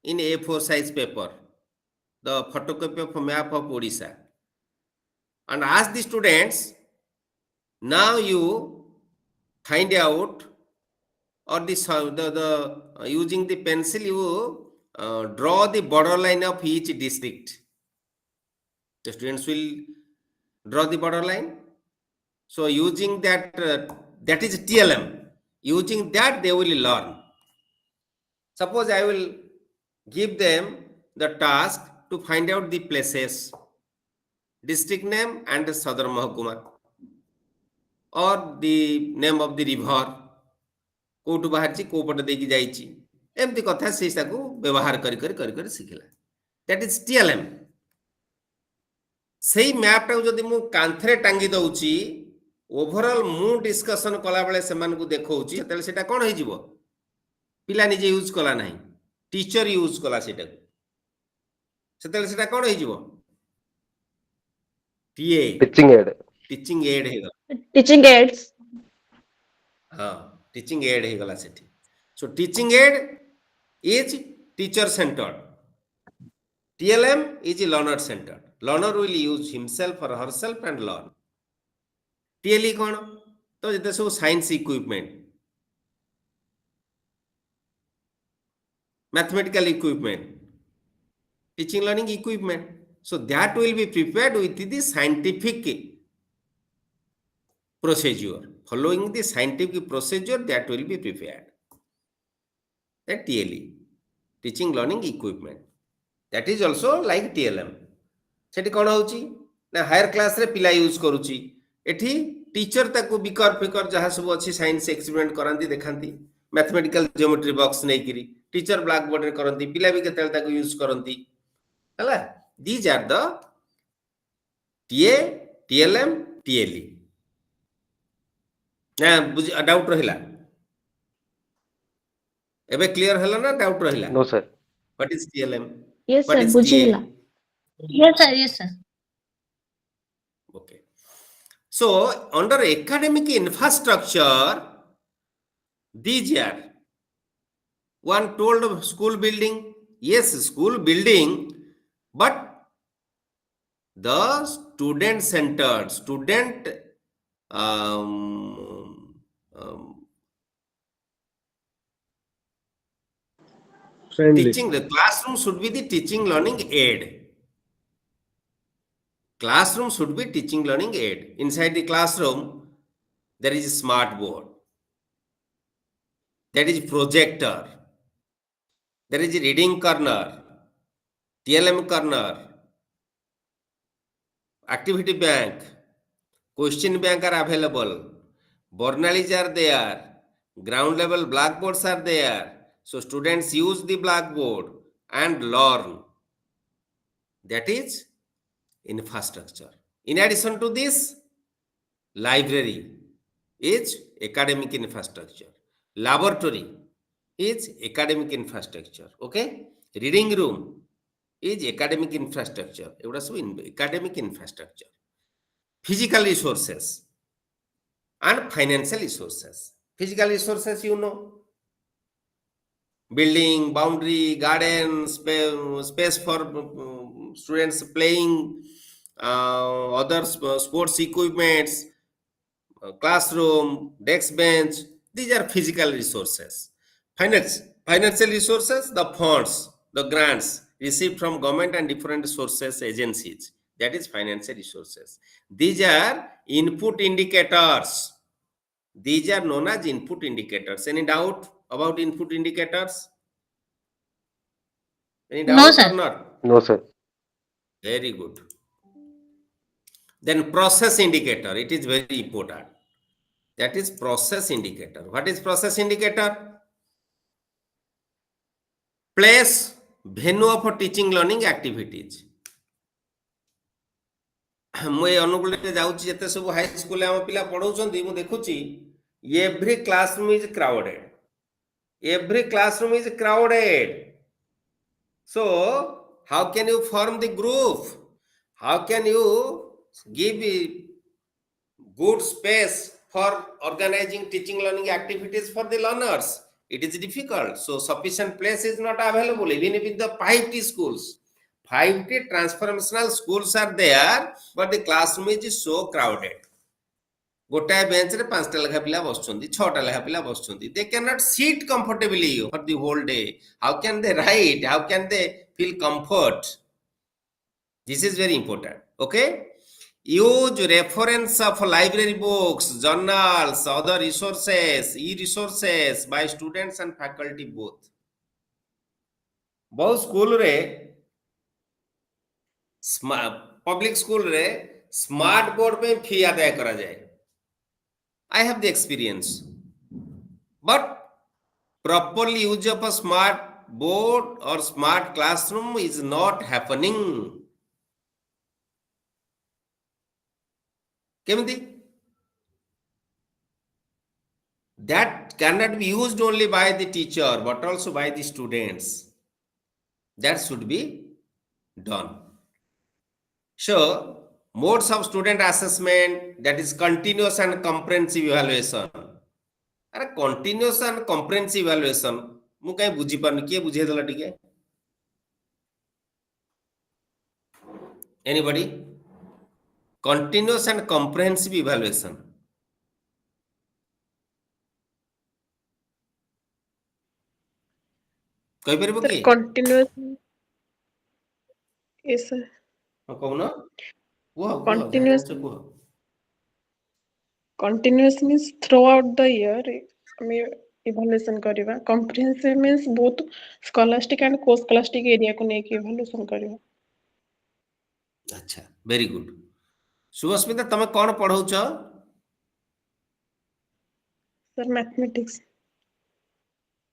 in A4 size paper, the photocopy of map of Odisha, and ask the students, now you find out, or the using the pencil you draw the border line of each district. The students will draw the border line. So using that That is TLM. Using that, they will learn. Suppose I will give them the task to find out the places, district name and the Sadar Mahakuma, or the name of the river, କୋଉଠୁ ବାହାରିଛି କୋଉ ପଟେ ଦେଇକି ଯାଇଛି, ଏମିତି କଥା ସେ ତାକୁ ବ୍ୟବହାର କରି ଶିଖିଲା। That is TLM. ସେଇ ମ୍ୟାପ୍ ଟାକୁ ଯଦି ମୁଁ କାନ୍ଥରେ ଟାଙ୍ଗି ଦଉଛି, ଓଭରଅଲ୍ ମୁଁ ଡିସ୍କସନ କଲା ବେଳେ ସେମାନଙ୍କୁ ଦେଖଉଛି, ସେତେବେଳେ ସେଟା କ'ଣ ହେଇଯିବ? ପିଲା ନିଜେ ୟୁଜ୍ କଲା ନାହିଁ, ଟିଚର ୟୁଜ୍ କଲା ସେଟାକୁ, ସେତେବେଳେ ସେଟା କ'ଣ ହେଇଯିବ? TA, Teaching aid. Teaching aid ହେଇଗଲା। Teaching aids. ହଁ, ଟିଚିଂ ଏଡ୍ ହେଇଗଲା ସେଠି। So teaching aid is teacher centred, TLM is learner centered. Learner will use himself or herself and learn. TLE କ'ଣ? ତ ଯେତେ ସବୁ science equipment, mathematical equipment, teaching learning equipment, so that will be prepared with the scientific procedure, following the scientific procedure that will be prepared. That TLE, teaching learning equipment, that is also like TLM. ସେଠି କ'ଣ ହେଉଛି ନା higher କ୍ଲାସରେ ପିଲା use କରୁଛି, ଏଠି teacher ତାକୁ ବିକର ଫିକର ଯାହା ସବୁ ଅଛି ସାଇନ୍ସ ଏକ୍ସପେରିମେଣ୍ଟ କରାନ୍ତି, ଦେଖାନ୍ତି, ମ୍ୟାଥମେଟିକାଲ ଜିଓମେଟ୍ରି ବକ୍ସ ନେଇକିରି ଟିଚର ବ୍ଲାକ୍ ବୋର୍ଡରେ କରନ୍ତି, ପିଲା ବି କେତେବେଳେ ତାକୁ ୟୁଜ୍ କରନ୍ତି, ହେଲା। These are the TA, TLM, TLE। ନା ଡାଉଟ୍ ରହିଲା? ଏବେ କ୍ଲିୟର ହେଲା ନା ଡାଉଟ୍ ରହିଲା? No, sir. What is TLM? Yes, What sir. is ବୁଝିଲା। TA? Yes, sir. Yes, sir. Okay. So, under academic infrastructure, these are one told of school building. Yes, school building, but the student centered, student Friendly. teaching. The classroom should be the teaching learning aid. Classroom should be teaching learning aid. Inside the classroom, there is a smart board, there is projector, there is a reading corner, TLM corner, activity bank, question bank are available, Bernoullis are there, ground level blackboards are there. So students use the blackboard and learn. That is infrastructure. In addition to this, library is academic infrastructure, laboratory is academic infrastructure, okay, reading room is academic infrastructure, एवढा सब academic infrastructure, physical resources and financial resources. Physical resources, you know, building, boundary, garden, space for students playing, other sports equipments, classroom, desk bench, these are physical resources. Financial resources, the funds, the grants received from government and different sources, agencies, that is financial resources. These are input indicators. These are known as input indicators. Any doubt about input indicators? Any doubt No, sir. or not? No, sir. Very good. Then process indicator, it is very important. That is process indicator. What is process indicator? Place, venue of teaching learning activities. ମୁଁ ଏଇ ଅନୁଗୁଳରେ ଯାଉଛି, ଯେତେ ସବୁ high ସ୍କୁଲରେ ଆମ ପିଲା ପଢଉଛନ୍ତି, ମୁଁ ଦେଖୁଛି every classroom is crowded. Every classroom is crowded. So how can you form the group? How can you give good space for organizing teaching learning activities for the learners? It is difficult. So sufficient place is not available. Even with the 5T schools, 5T transformational schools are there, but the classroom is so crowded. गोटाए bench रे 5टा लेखा पिला बसुछंती, 6टा लेखा पिला बसुछंती. They cannot sit comfortably for the whole day. How can they write? How can they feel comfort? This is very important. Okay. use reference of library books, journals, other resources, e-resources by students and faculty both. बहुत school रे public school रे smart board पे फी आदाय करा जाए. I have the experience, but properly use of a smart board or smart classroom is not happening. केमती? That cannot be used only by the teacher but also by the students. That should be done. So, modes of student assessment, that is continuous and comprehensive evaluation. अरे continuous and comprehensive evaluation मु कहीं बुझी पारनी किए बुझे देला टिके? Anybody? Continuous and comprehensive evaluation. कहि परिबो Sir, कि? continuous. Yes, sir. कहूना? कुह Continuous. जाने कुह. Continuous means throughout the year ଆମେ evaluation କରିବା. Comprehensive means both scholastic and co-scholastic area को नेकी evaluation କରିବା. अच्छा, very good. सुभस्मिता तमे कौन पढ़ौछ? Sir, mathematics.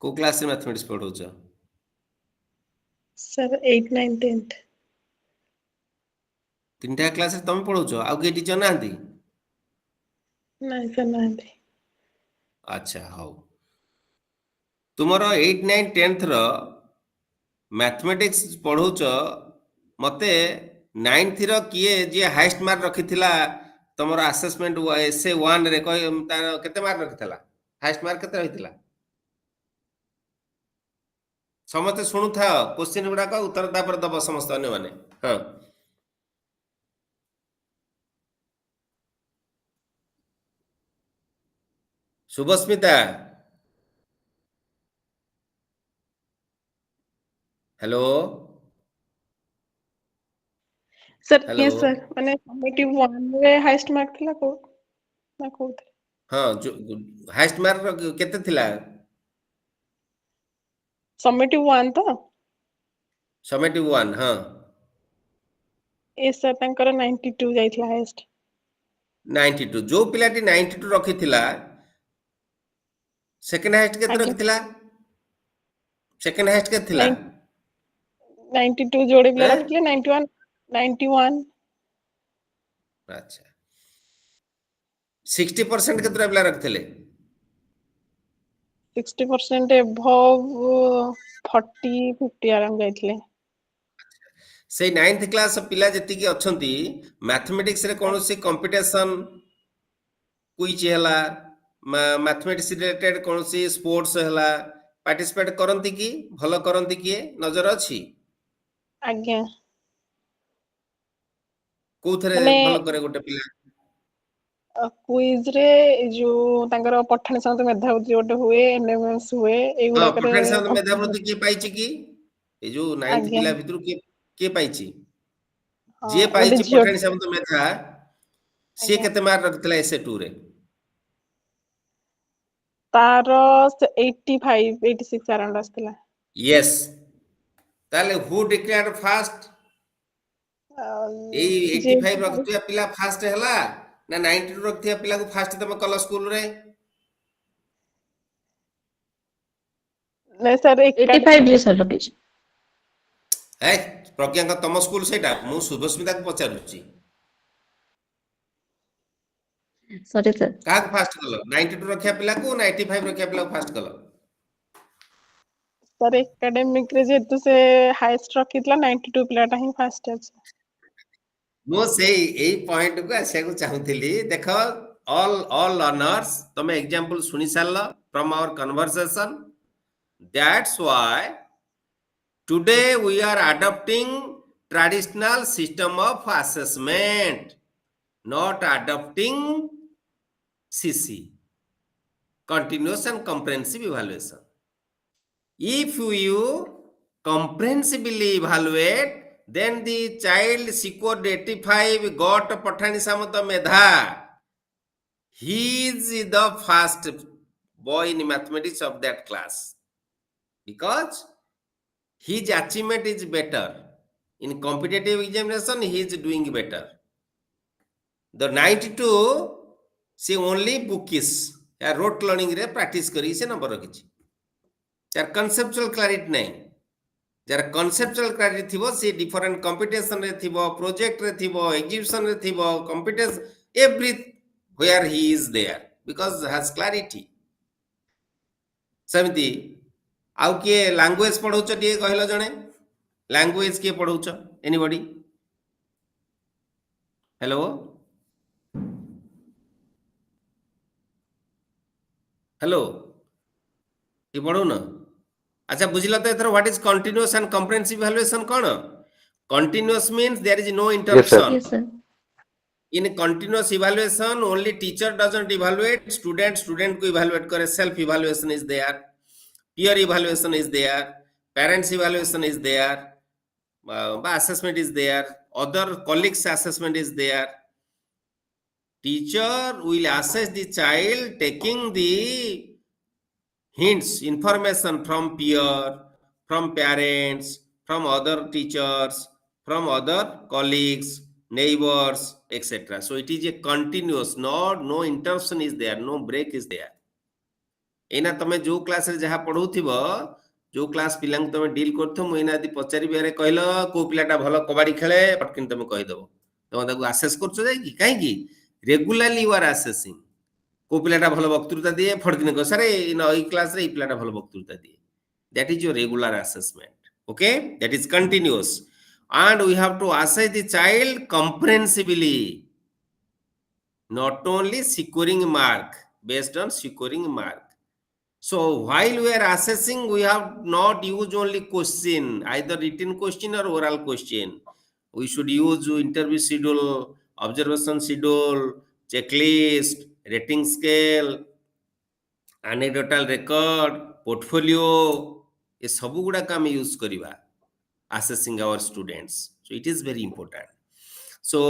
को क्लास रे मैथमेटिक्स पढ़ौछ? Sir, 8, 9, 10th. तीनटा क्लास रे तमे पढ़ौछ आ के टीचर नांती? ନାଇଁ sir ନାହାନ୍ତି। अच्छा हौ तुमर 8 9 10th ର मैथमेटिक्स पढ़ौछ मते 9th ର किए जे हाईएस्ट मार्क रखिथिला तमर असेसमेंट एसए 1 रे तार केते मार्क रखिथिला हाईएस्ट मार्क केते रहिथिला समस्त सुनु था क्वेश्चन गुडा का उत्तर दा पर दब समस्त अन्य माने हां Shubhasmita hello sir hello yes sir माने समेटिव 1 रे हाईएस्ट मार्क थिला को ना को हां जो हाईएस्ट मार्क केते थिला समेटिव 1 तो समेटिव 1 हां ए सर तांकर 92 जाइथिला हाईएस्ट 92 जो पिलाटी 92 रखिथिला सेकंड हाईएस्ट केते रखिथिला सेकंड हाईएस्ट केते थिला 92 जोड़े पिला रखिले 91 91 अच्छा 60% केते पिला रखिथिले 60% एबव 40 50 आराम जाइथिले से 9th क्लास पिला जति की अछंती मैथमेटिक्स रे कोनोसी कंपटीशन क्विज हैला मैथमेटिक्स रिलेटेड कोनोसी स्पोर्ट्स हैला पार्टिसिपेट करंती की भलो करंती की नजर अछि आज्ञा कोथरे माने भलो करे गोटे पिला क्विज रे जो तांकर पठाणी संत मेधावृत्ति गोटे हुए एनएमएस हुए एगुडा हां करे पठाणी साहब मेधावृत्ति की पाइछि की ए जो 9th आज्ञा पिला भितरु के पाइछि हां जे गोटे पाइछि झियो पठाणी साहब मेधा से आज्ञा केते मार्क रखतला एसे 2 रे तार 85 86 अराउंड आस्तिला यस ताले हु डिक्लेयर्ड फास्ट एई जे 85 रखतिया पिला फास्ट हैला ना 92 रखतिया पिला को फास्ट तमे कल स्कूल रे नहीं सर 85 रे सर लगे है प्रज्ञा का तम स्कूल सेटा मु सुभस्मिता को पचारुची सॉरी सर का फास्ट कल 92 रखिया पिला को ना 85 रखिया पिला को फास्ट कल सर एकेडमिक रे जेतु से हाईएस्ट रखितला 92 पिलाटा ही फास्ट अछि मो से एई पॉइंट को आसे को चाहूतिली देखो all learners तमे एग्जांपल सुनी सारला from our conversation that's why today we are adopting traditional system of assessment not adopting CC continuous and comprehensive evaluation if you comprehensively evaluate then the child scored 85, got Pathani Samata Medha. He is the first boy in mathematics of that class because his achievement is better. In competitive examination, he is doing better. The 92, she only bookish. Rote learning रे practice करी से number रखी. There conceptual clarity नहीं. जरा conceptual clarity थिबो से different competition रे थिबो, project रे थिबो, exhibition रे थिबो, competence, everywhere he is there because has clarity. सेमती आउ किए language पढ़ौछ टिए कहलो जणे language किए पढ़ौछ anybody hello hello ये पढ़ो ना अच्छा बुझिला तो एथर what is continuous and comprehensive evaluation कोन continuous means there is no interruption Yes, sir. in continuous evaluation only teacher doesn't evaluate student को evaluate करे self evaluation is there peer evaluation is there parents evaluation is there assessment is there other colleagues assessment is there teacher will assess the child taking the hints information from peer from parents from other teachers from other colleagues neighbors etc so it is a continuous no interruption is there no break is there एना तमे जो class रे जहा पढौथिबो जो class पिलांग तमे deal करथो मु एना यदि पचारि बेरे कहलो को पिलाटा भलो कबड्डी खेले पटकिन तमे कहि दबो तमे ताकू असेस करछो जाय कि काहे कि रेगुलरली यू आर असेसिंग को पिलाटा भलो वक्तृता दिए फटकिन को सर ई क्लास रे ई पिलाटा भलो वक्तृता दिए that is your regular assessment okay that is continuous and we have to assess the child comprehensively not only securing mark based on securing mark so while we are assessing we have not used only question either written question or oral question we should use interview schedule observation schedule checklist rating scale anecdotal record portfolio ये सब गुड़ा का हम use करिवा assessing our students so it is very important so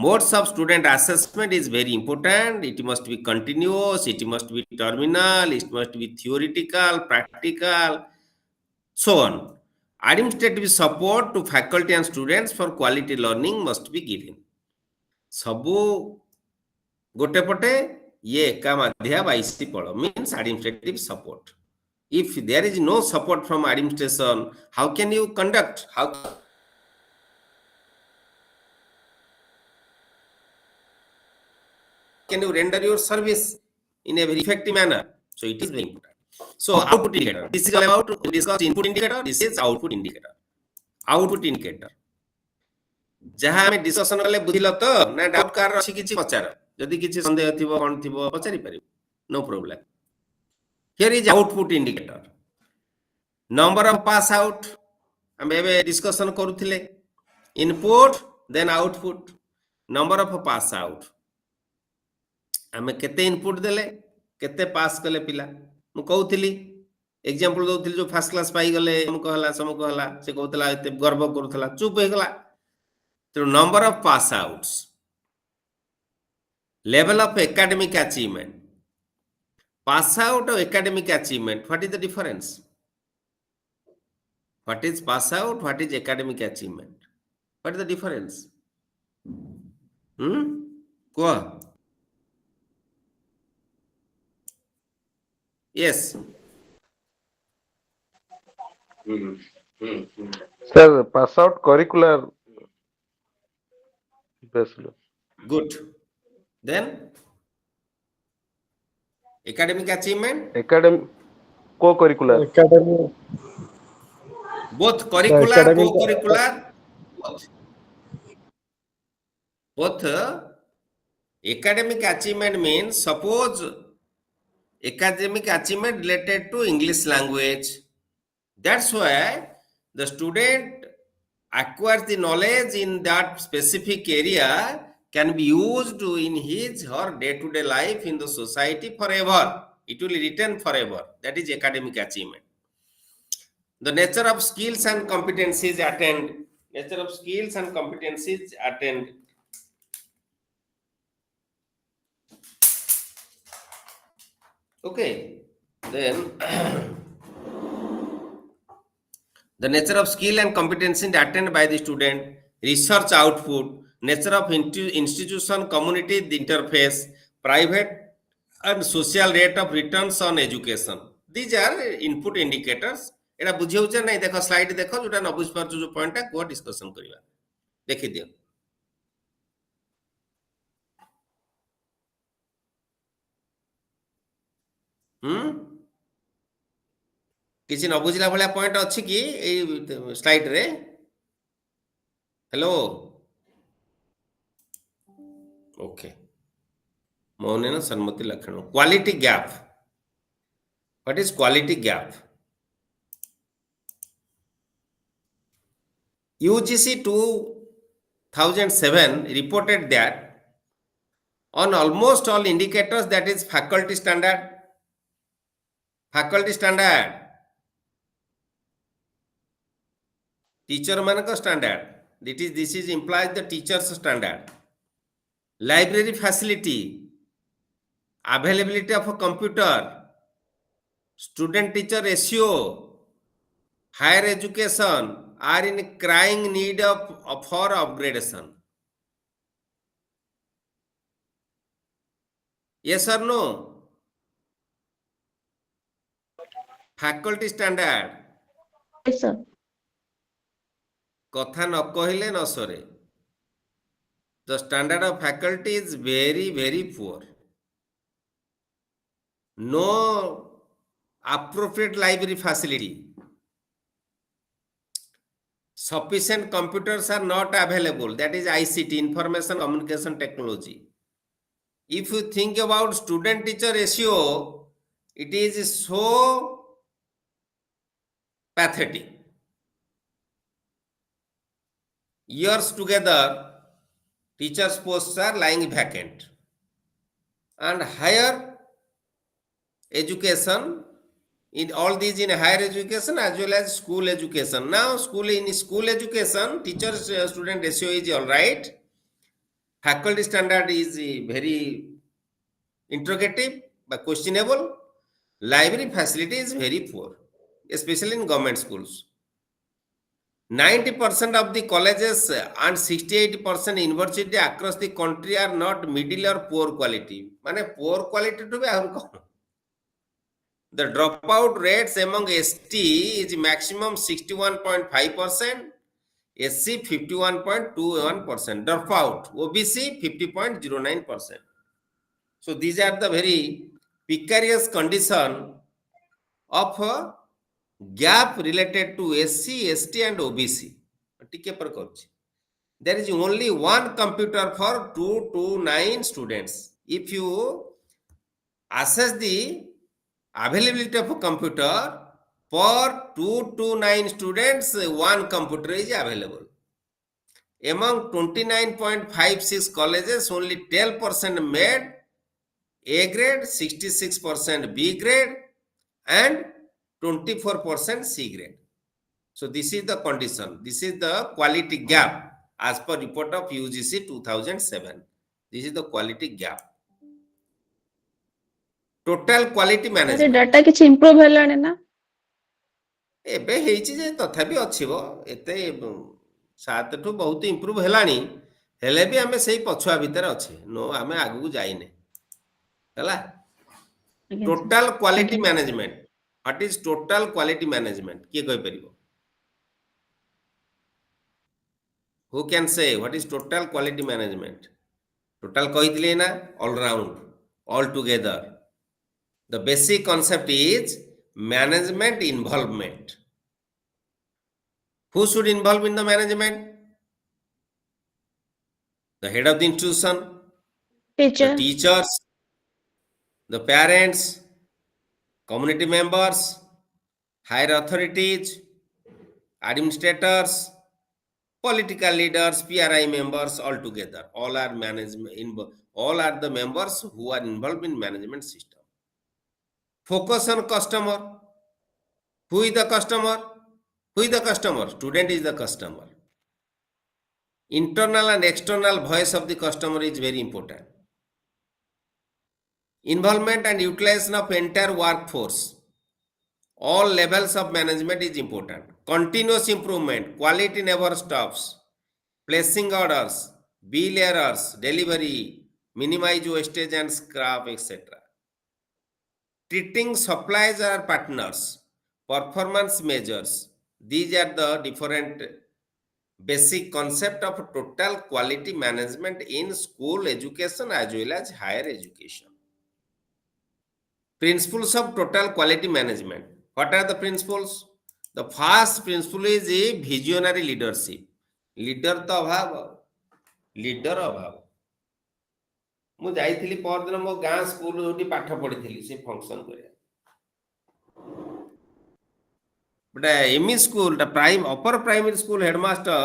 modes of student assessment is very important it must be continuous it must be terminal it must be theoretical practical so on administrative support to faculty and students for quality learning must be given सबु गोटे पटे ये एका माध्या 22 पड़ means administrative support if there is no support from administration how can you conduct how can you render your service in a very effective manner so it is very important so output indicator this is about to discuss input indicator this is output indicator जहां हमें discussion करले बुझिलो तो ना doubt car अछि किछि पचार जदि किछि संदेह थिबो कोन थिबो पचारि परिबो no problem here is output indicator number of pass out हम एबे डिस्कशन करूथिले input then output number of pass out हमें केते इनपुट देले केते पास कले पिला मु कहउथिली एग्जांपल दउथिली जो फर्स्ट क्लास पाई गले हम कहला सम कहला से कहतला एते गर्व करूथला चुप हे गला तो number of pass outs level of academic achievement pass out or academic achievement what is the difference what is pass out what is academic achievement what is the difference go yes sir pass out curricular basically good then academic achievement academic co-curricular academy both curricular academic- co-curricular both academic achievement means suppose academic achievement related to English language that's why the student acquires the knowledge in that specific area can be used in his or day-to-day life in the society forever it will return forever that is academic achievement the nature of skills and competencies attained Nature of skills and competencies attained. Okay, then the nature of skill and competency attained by the student, research output, nature of institution, community interface, private and social rate of returns on education. These are input indicators. एटा बुझे होचे नहीं देखो slide देखो जोटा न बुझ पारछु जो point को डिस्कशन करिवा देखि दियो किसी न बुझला भलिया पॉइंट अछि कि ए स्लाइड रे हेलो ओके मौनेन सम्मति लक्षण quality gap what is quality gap UGC 2007 reported that on almost all indicators, that is faculty standard, teacher manaka standard, this is implies the teacher's standard, library facility, availability of a computer, student teacher ratio, higher education are in crying need of for upgradation. Yes or no? Faculty standard. Yes, sir. Katha न कहले न सरे. The standard of faculty is very, very poor. No appropriate library facility. Sufficient computers are not available. That is ICT, information communication technology. If you think about student teacher ratio, it is so pathetic. Years together, teachers' posts are lying vacant. And higher education, in all these in higher education as well as school education. Now, school education, teacher student ratio is all right. Faculty standard is very interrogative but questionable. Library facility is very poor, especially in government schools. 90% of the colleges and 68% university across the country are not middle or poor quality. Mane poor quality to be the dropout rates among ST is maximum 61.5%, SC 51.21%, dropout, OBC 50.09%. So these are the very precarious condition of a gap related to SC, ST and OBC. There is only one computer for 2 to 9 students. If you assess the availability of a computer for 2 to 9 students, one computer is available. Among 29.56 colleges, only 12% made A grade, 66% B grade and 24% C grade. So this is the condition. This is the quality gap as per report of UGC 2007. This is the quality gap. Total quality management. Data किछि improve हेलाने ना एबे हेछि जे तथापि अछिबो एते 7 ठु बहुत improve हेलानी हेले भी हमें सही पछुआ भीतर अछि नो हमें आगु जाइने हला total quality management what is total quality management के कहि परिबो who can say what is total quality management total कहितले ना all round all together the basic concept is management involvement. Who should involve in the management? The head of the institution, teacher, the teachers, the parents, community members, higher authorities, administrators, political leaders, PRI members, all together. All are all are the members who are involved in management system. Focus on customer. Who is the customer? Who is the customer? Student is the customer. Internal and external voice of the customer is very important. Involvement and utilization of entire workforce, all levels of management is important. Continuous improvement, quality never stops. Placing orders, bill errors, delivery, minimize wastage and scrap, etc. Treating suppliers or partners, performance measures. These are the different basic concept of total quality management in school education as well as higher education. Principles of total quality management. What are the principles? The first principle is a visionary leadership. Leader to abhava. Leader abhava. ମୁଁ ଯାଇଥିଲି ପରଦିନ ମୋ ଗାଁ school ଯୋଉଠି ପାଠ ପଢିଥିଲି ସେ function କରିବା ଗୋଟେ ଏମଇ ସ୍କୁଲ ଟା ଅପର ପ୍ରାଇମେରୀ ସ୍କୁଲ ହେଡମାଷ୍ଟର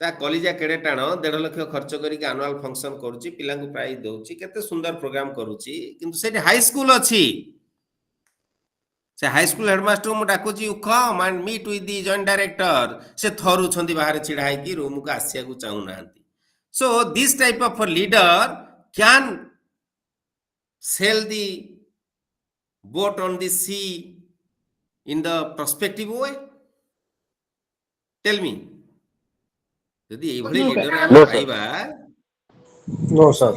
ତା କଲିଜା କେଡେ ଟାଣ 1.5 ଲକ୍ଷ ଖର୍ଚ୍ଚ କରିକି ଆନୁଆଲ ଫଙ୍କସନ କରୁଛି ପିଲାଙ୍କୁ ପ୍ରାଇଜ ଦଉଛି କେତେ ସୁନ୍ଦର ପ୍ରୋଗ୍ରାମ କରୁଛି କିନ୍ତୁ ସେଠି ହାଇ ସ୍କୁଲ ଅଛି ସେ ହାଇ ସ୍କୁଲ ହେଡମାଷ୍ଟର ମୁଁ ଡାକୁଛି you come and meet with the joint director ସେ ଥରୁଛନ୍ତି ବାହାରେ ଛିଡା ହେଇକି ରୁମକୁ ଆସିବାକୁ ଚାହୁଁନାହାନ୍ତି so this type of a leader can sail the boat on the sea in the prospective way tell me যদি এইভଳି লিডর No, ଆମେ sir. ପାଇବା No, sir.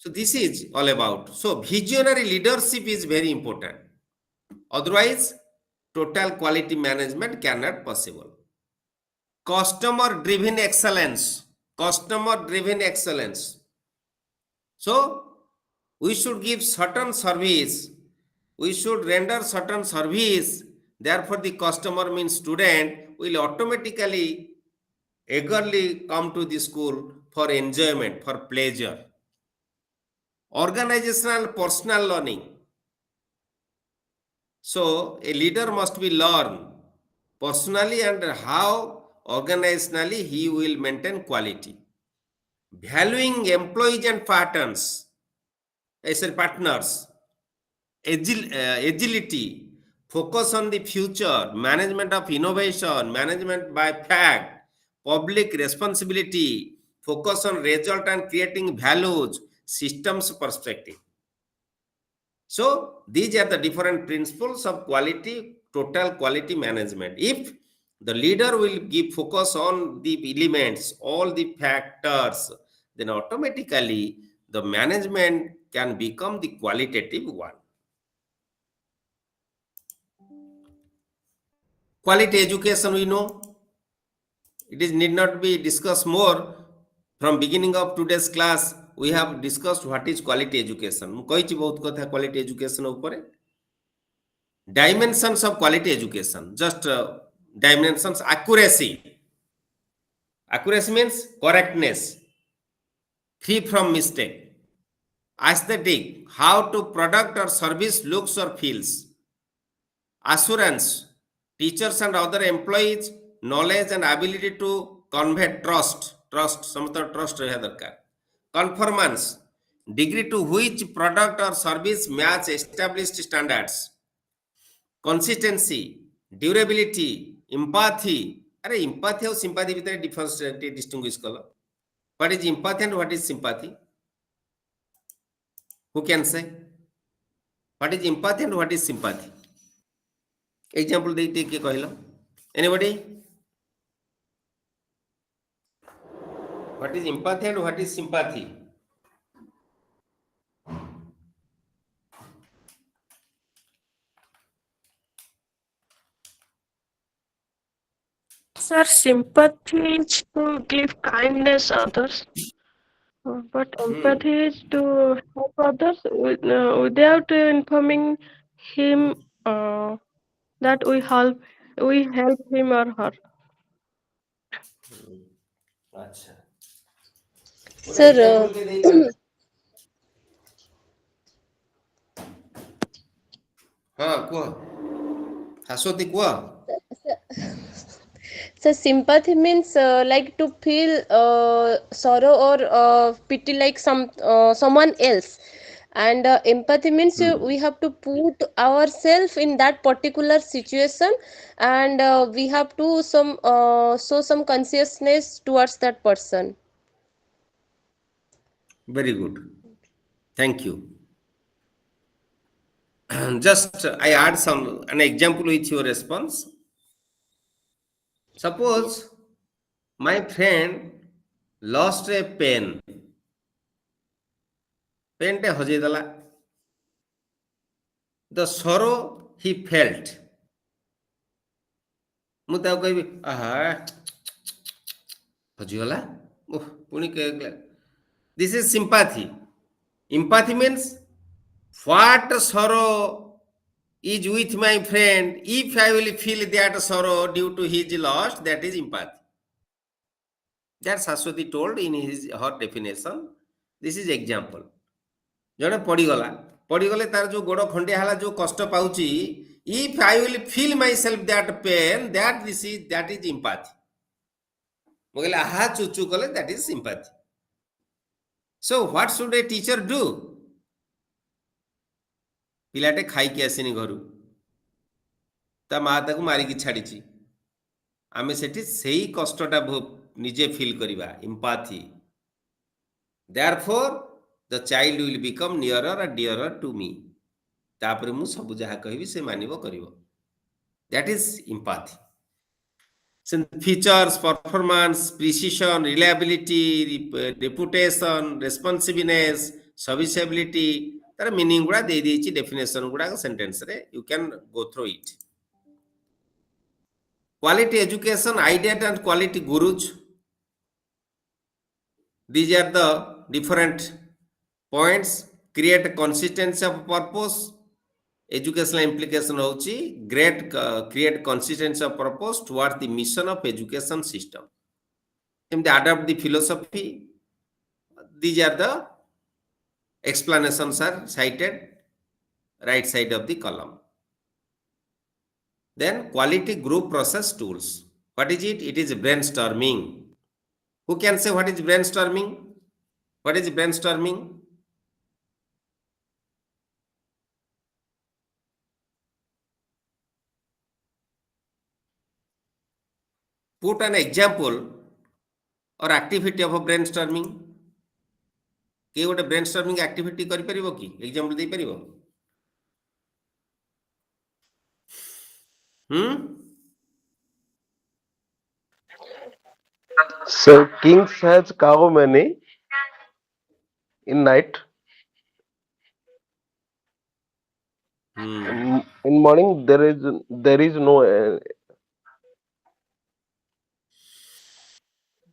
so this is all about so visionary leadership is very important otherwise total quality management cannot possible customer driven excellence so we should give certain service we should render certain service therefore the customer means student will automatically eagerly come to the school for enjoyment for pleasure organizational personal learning so a leader must be learn personally and how organizationally he will maintain quality valuing employees and partners agility focus on the future management of innovation management by fact public responsibility focus on result and creating values systems perspective so these are the different principles of quality total quality management if the leader will give focus on the elements all the factors then automatically the management can become the qualitative one quality education we know it is need not be discussed more from beginning of today's class we have discussed what is quality education ମୁଁ କହିଛି ବହୁତ କଥା quality education ଉପରେ dimensions of quality education just dimensions accuracy means correctness free from mistake aesthetic how to product or service looks or feels assurance teachers and other employees knowledge and ability to convey trust समस्त trust रहा दरकार conformance degree to which product or service match established standards consistency durability empathy अरे empathy और sympathy भितर difference distinguish कलो what is empathy and what is sympathy who can say what is empathy and what is sympathy example देते किए कहलो anybody what is empathy and what is sympathy Sir, sympathy is to give kindness others, but empathy is to help others without informing him that we help him or her. अच्छा Sir, हाँ कुआ हासोती कुआ so sympathy means like to feel sorrow or pity like someone else And empathy means we have to put ourselves in that particular situation, and we have to show some consciousness towards that person. Very good. Thank you. Just I add an example with your response. Yes. Suppose my friend lost a pen. Pen te hajai dala. The sorrow he felt. ମୁଁ ତାକୁ କହିବି ଆହା ହଜିଗଲା ଓହ ପୁଣି this is sympathy. Empathy means what sorrow is with my friend, if I will feel that sorrow due to his loss, that is empathy. That's Saswati told in her definition. This is example. ଜଣେ ପଡ଼ିଗଲେ ତାର ଯୋଉ ଗୋଡ଼ ଖଣ୍ଡିଆ ହେଲା ଯୋଉ କଷ୍ଟ ପାଉଛି, if I will feel myself that pain, that is empathy. ମୁଁ କହିଲି ଆହା ଚୁଚୁ କଲେ, that is sympathy. So what should a teacher do? ପିଲାଟେ ଖାଇକି ଆସିନି ଘରୁ, ତା ମା ତାକୁ ମାରିକି ଛାଡ଼ିଛି, ଆମେ ସେଠି ସେଇ କଷ୍ଟଟା ନିଜେ ଫିଲ୍ କରିବା, empathy. Therefore the child will become nearer and dearer to me. ତାପରେ ମୁଁ ସବୁ ଯାହା କହିବି ସେ ମାନିବ କରିବ. That is empathy. Features, performance, precision, reliability, reputation, responsiveness, serviceability, ତାର meaning ଗୁଡ଼ା ଦେଇ ଦେଇଛି, definition ଗୁଡ଼ା sentence ରେ, you can go through it. Quality education, ideal and quality gurus. These are the different points. Create consistency of purpose. Educational implication hochi create consistency of purpose towards the mission of education system. Adapt the philosophy. These are the explanations are cited right side of the column. Then quality group process tools. What is it? It is brainstorming. Who can say what is brainstorming? What is brainstorming? Put an example or activity of a brainstorming. के गोटे brainstorming activity करि परिबो कि example दे परिबो? So kings has cow many in night. In morning there is no.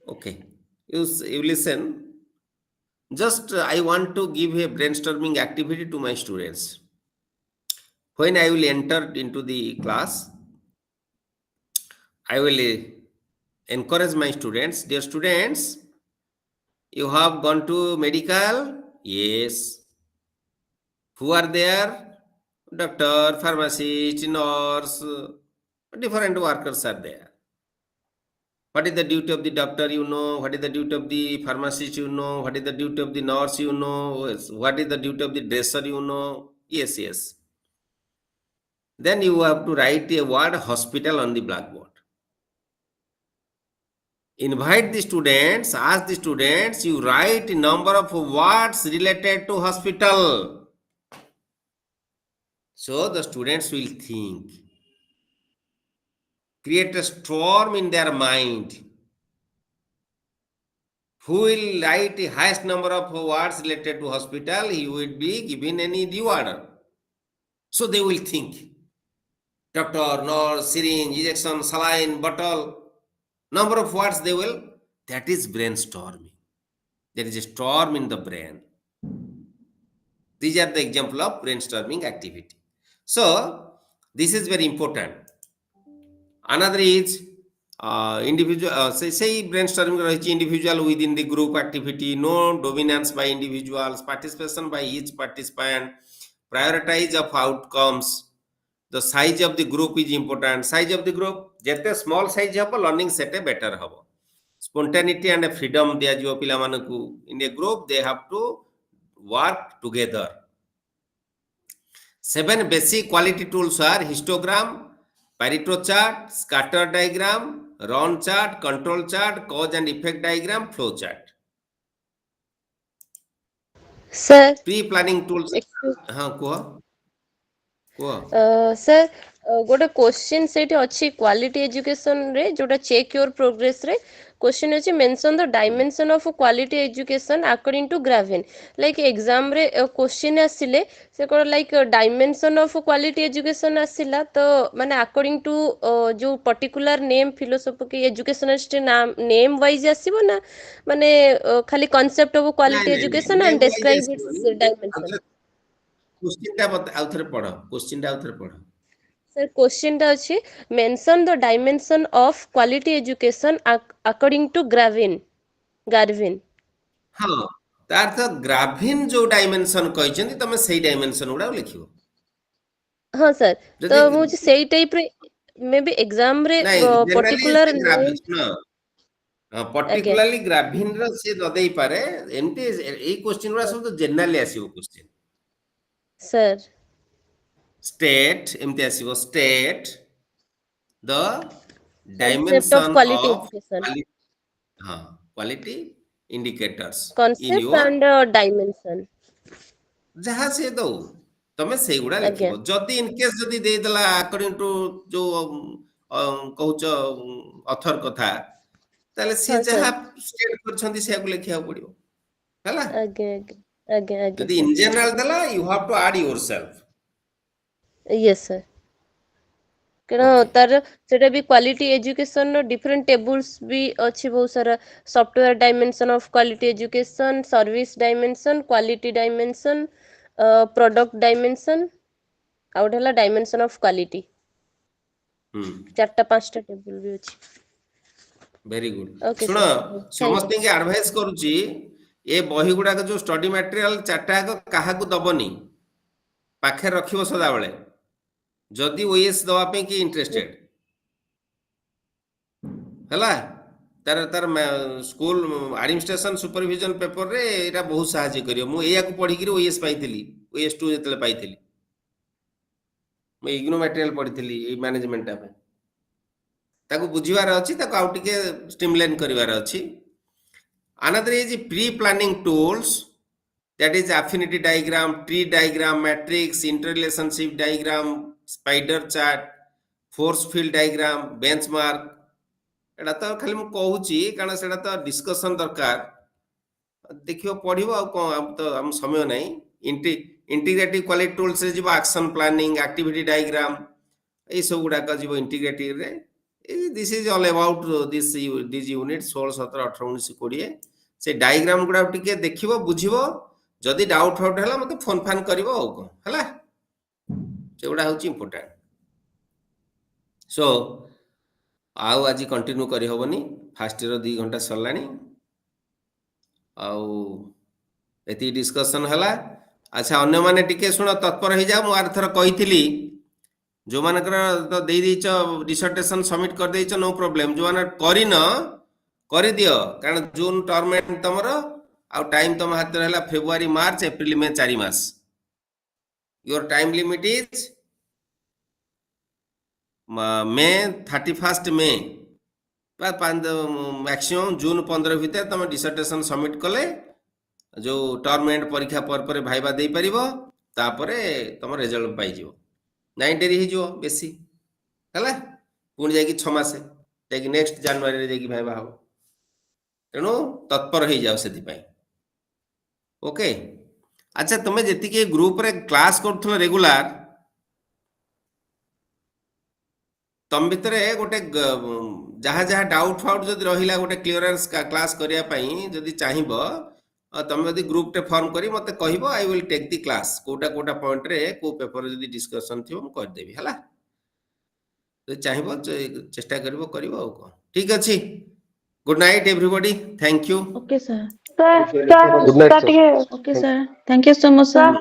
Okay, you listen. Just I want to give a brainstorming activity to my students. When I will enter into the class, I will encourage my students. Dear students, you have gone to medical? Yes. Who are there? Doctor, pharmacist, nurse, different workers are there. What is the duty of the doctor, you know? What is the duty of the pharmacist, you know? What is the duty of the nurse, you know? What is the duty of the dresser, you know? Yes, yes. Then you have to write a word hospital on the blackboard. Invite the students, ask the students, you write a number of words related to hospital. So the students will think. Create a storm in their mind. Who will write the highest number of words related to hospital, he will be given any reward. So they will think. Doctor, nurse, syringe, injection, saline, bottle. Number of words they will. That is brainstorming. There is a storm in the brain. These are the example of brainstorming activity. So this is very important. Another is individual, say brainstorming individual within the group activity, no dominance by individuals, participation by each participant, prioritize of outcomes. The size of the group is important. Size of the group, jete small size habo learning sete better habo. Spontaneity and freedom dia jibo pila manaku in a group, they have to work together. 7 basic quality tools are histogram, Pareto chart, scatter diagram, run chart, control chart, cause and effect diagram, flow chart. Sir, Pre-planning tools. excuse Kuh sir, ଗୋଟେ question ସେଇଠି ଅଛି quality education ରେ ଯୋଉଟା check your progress ରେ question ଅଛି mention the dimension of quality education according to Graven. Like exam ରେ question ଆସିଲେ ସେ କଣ like dimension of quality education ଆସିଲା ତ ମାନେ according to ଯୋଉ particular name philosophy educationist name wise ଆସିବ ନା ମାନେ ଖାଲି concept of quality education and describe its dimension. Question टा आउथरे पढ़ Sir, question टा अछि mention the dimension of quality education according to Garvin. हाँ तार तो ग्राभिन जो डायमेंशन कहछन्ती तमे सेही डायमेंशन गुडा लिखिबो हाँ sir, जदि तो मुझे सेही टाइप रे मे बी एग्जाम रे नहीं जनरली पर्टिकुलर से नेम ग्राभिन आगे पर्टिकुलरली ग्राभिन रो से द देई पारे एमटी एई क्वेश्चन गुडा सब तो जनरली आसीबो क्वेश्चन सर स्टेट एमटी आसीबो state the concept of dimension quality of education, हाँ quality indicators in concept your and dimension जहाँ से दो तमे सेही गुडा आगे लिखिबो जदी इन केस जदी देई देला अकॉर्डिंग टू जो कहउच ऑथर कथा ताले सी हाँ जहाँ सर स्टेट करछन्ती से को लिखिया पड़िबो हला आगे आगे आगे जदी सर इन जनरल देला you have to add yourself yes sir କାରଣ ओके ତାର ସେଟା ବି କ୍ୱାଲିଟି ଏଜୁକେସନ ର ଡିଫରେଣ୍ଟ ଟେବୁଲ୍ସ ବି ଅଛି ବହୁତ ସାରା software dimension of quality education service dimension quality dimension product dimension ଆଉ ଗୋଟେ ହେଲା ଡାଇମେନସନ ଅଫ କ୍ୱାଲିଟି ଚାରିଟା ପାଞ୍ଚଟା ଟେବୁଲ ବି ଅଛି वेरी गुड ओके सुनो सर थैंक समस्त के एडवाइस करूची ए बही गुडा जो स्टडी मटेरियल चारटा काहा को दबनी पाखे रखिबो सदा बेले जदी ओएस दवा पे की यू इंटरेस्टेड हला तार तार स्कूल एडमिनिस्ट्रेशन सुपरविजन पेपर रे एटा बहुत सहायता करियो मु एया को पढी कि ओएस पाइतिली ओएस 2 जेतले पाइतिली मैं इग्नो मटेरियल पढितिली ए मैनेजमेंट पे ताको बुझिवार अछि ताको आउ टिके स्टिमुलेट करिवार अछि another is pre planning tools that is affinity diagram tree diagram matrix interrelationship diagram spider chart force field diagram benchmark एटा तो खाली मु कहूची कारण सेटा तो डिस्कशन दरकार देखियो पढिबो आ को हम तो हम समय नै इंटीग्रेटिव क्वालिटी टूल्स रे जीव action planning activity diagram A सब गुडा का जीव इंटीग्रेटिव रे this is all about this unit 16 17 18 19 20 से डायग्राम गुडा टिके देखिबो बुझिबो जदि डाउट फाउट हला मते फोन फान करिवो आ को हला से गुडा होची इंपोर्टेंट सो आउ आज कंटिन्यू करी होबनी फास्ट ईयर 2 घंटा सरलानी आउ एती डिस्कशन हला अच्छा अन्य माने टिके सुनो तत्पर हो जा मु आर थर कहितली जो मानकर तो दे देछ डिसर्टेशन सबमिट कर देछ नो प्रॉब्लम जो माने करिन करि दियो कारण जून टर्म एंड तमरो आ टाइम तम हाथ रहला फेब्रुआरी मार्च अप्रैल में 4 मास your time limit is May 31 May maximum June 15 भीतर तुम डिसर्टेशन सबमिट कले जो टर्म एंड परीक्षा पर भाइबा दे परिबो तापरे तुम रिजल्ट पाई जिवो 9 डेरी ही जो बेसी हला पुणी जाकी 6 मास जाकी नेक्स्ट जनवरी रे जाकी भाइबा हो तेणु तत्पर हो जाओ सेति पई ओके अच्छा तुम जेति के ग्रुप रे क्लास करथलो रेगुलर तम भितरे गोटे जहाँ जहाँ डाउट फाउट जदि रहिला गोटे क्लियरेंस क्लास करिया पई जदि चाहिबो तुम जदि ग्रुप टे फॉर्म करी मते कहिबो I will take the class कोटा कोटा पॉइंट रे को पेपर जदि डिस्कशन थिबो म कर देबी हला तो चाहिबो चेष्टा करिवो को ठीक अछि good night everybody thank you okay sir good night sir okay sir thank you so much sir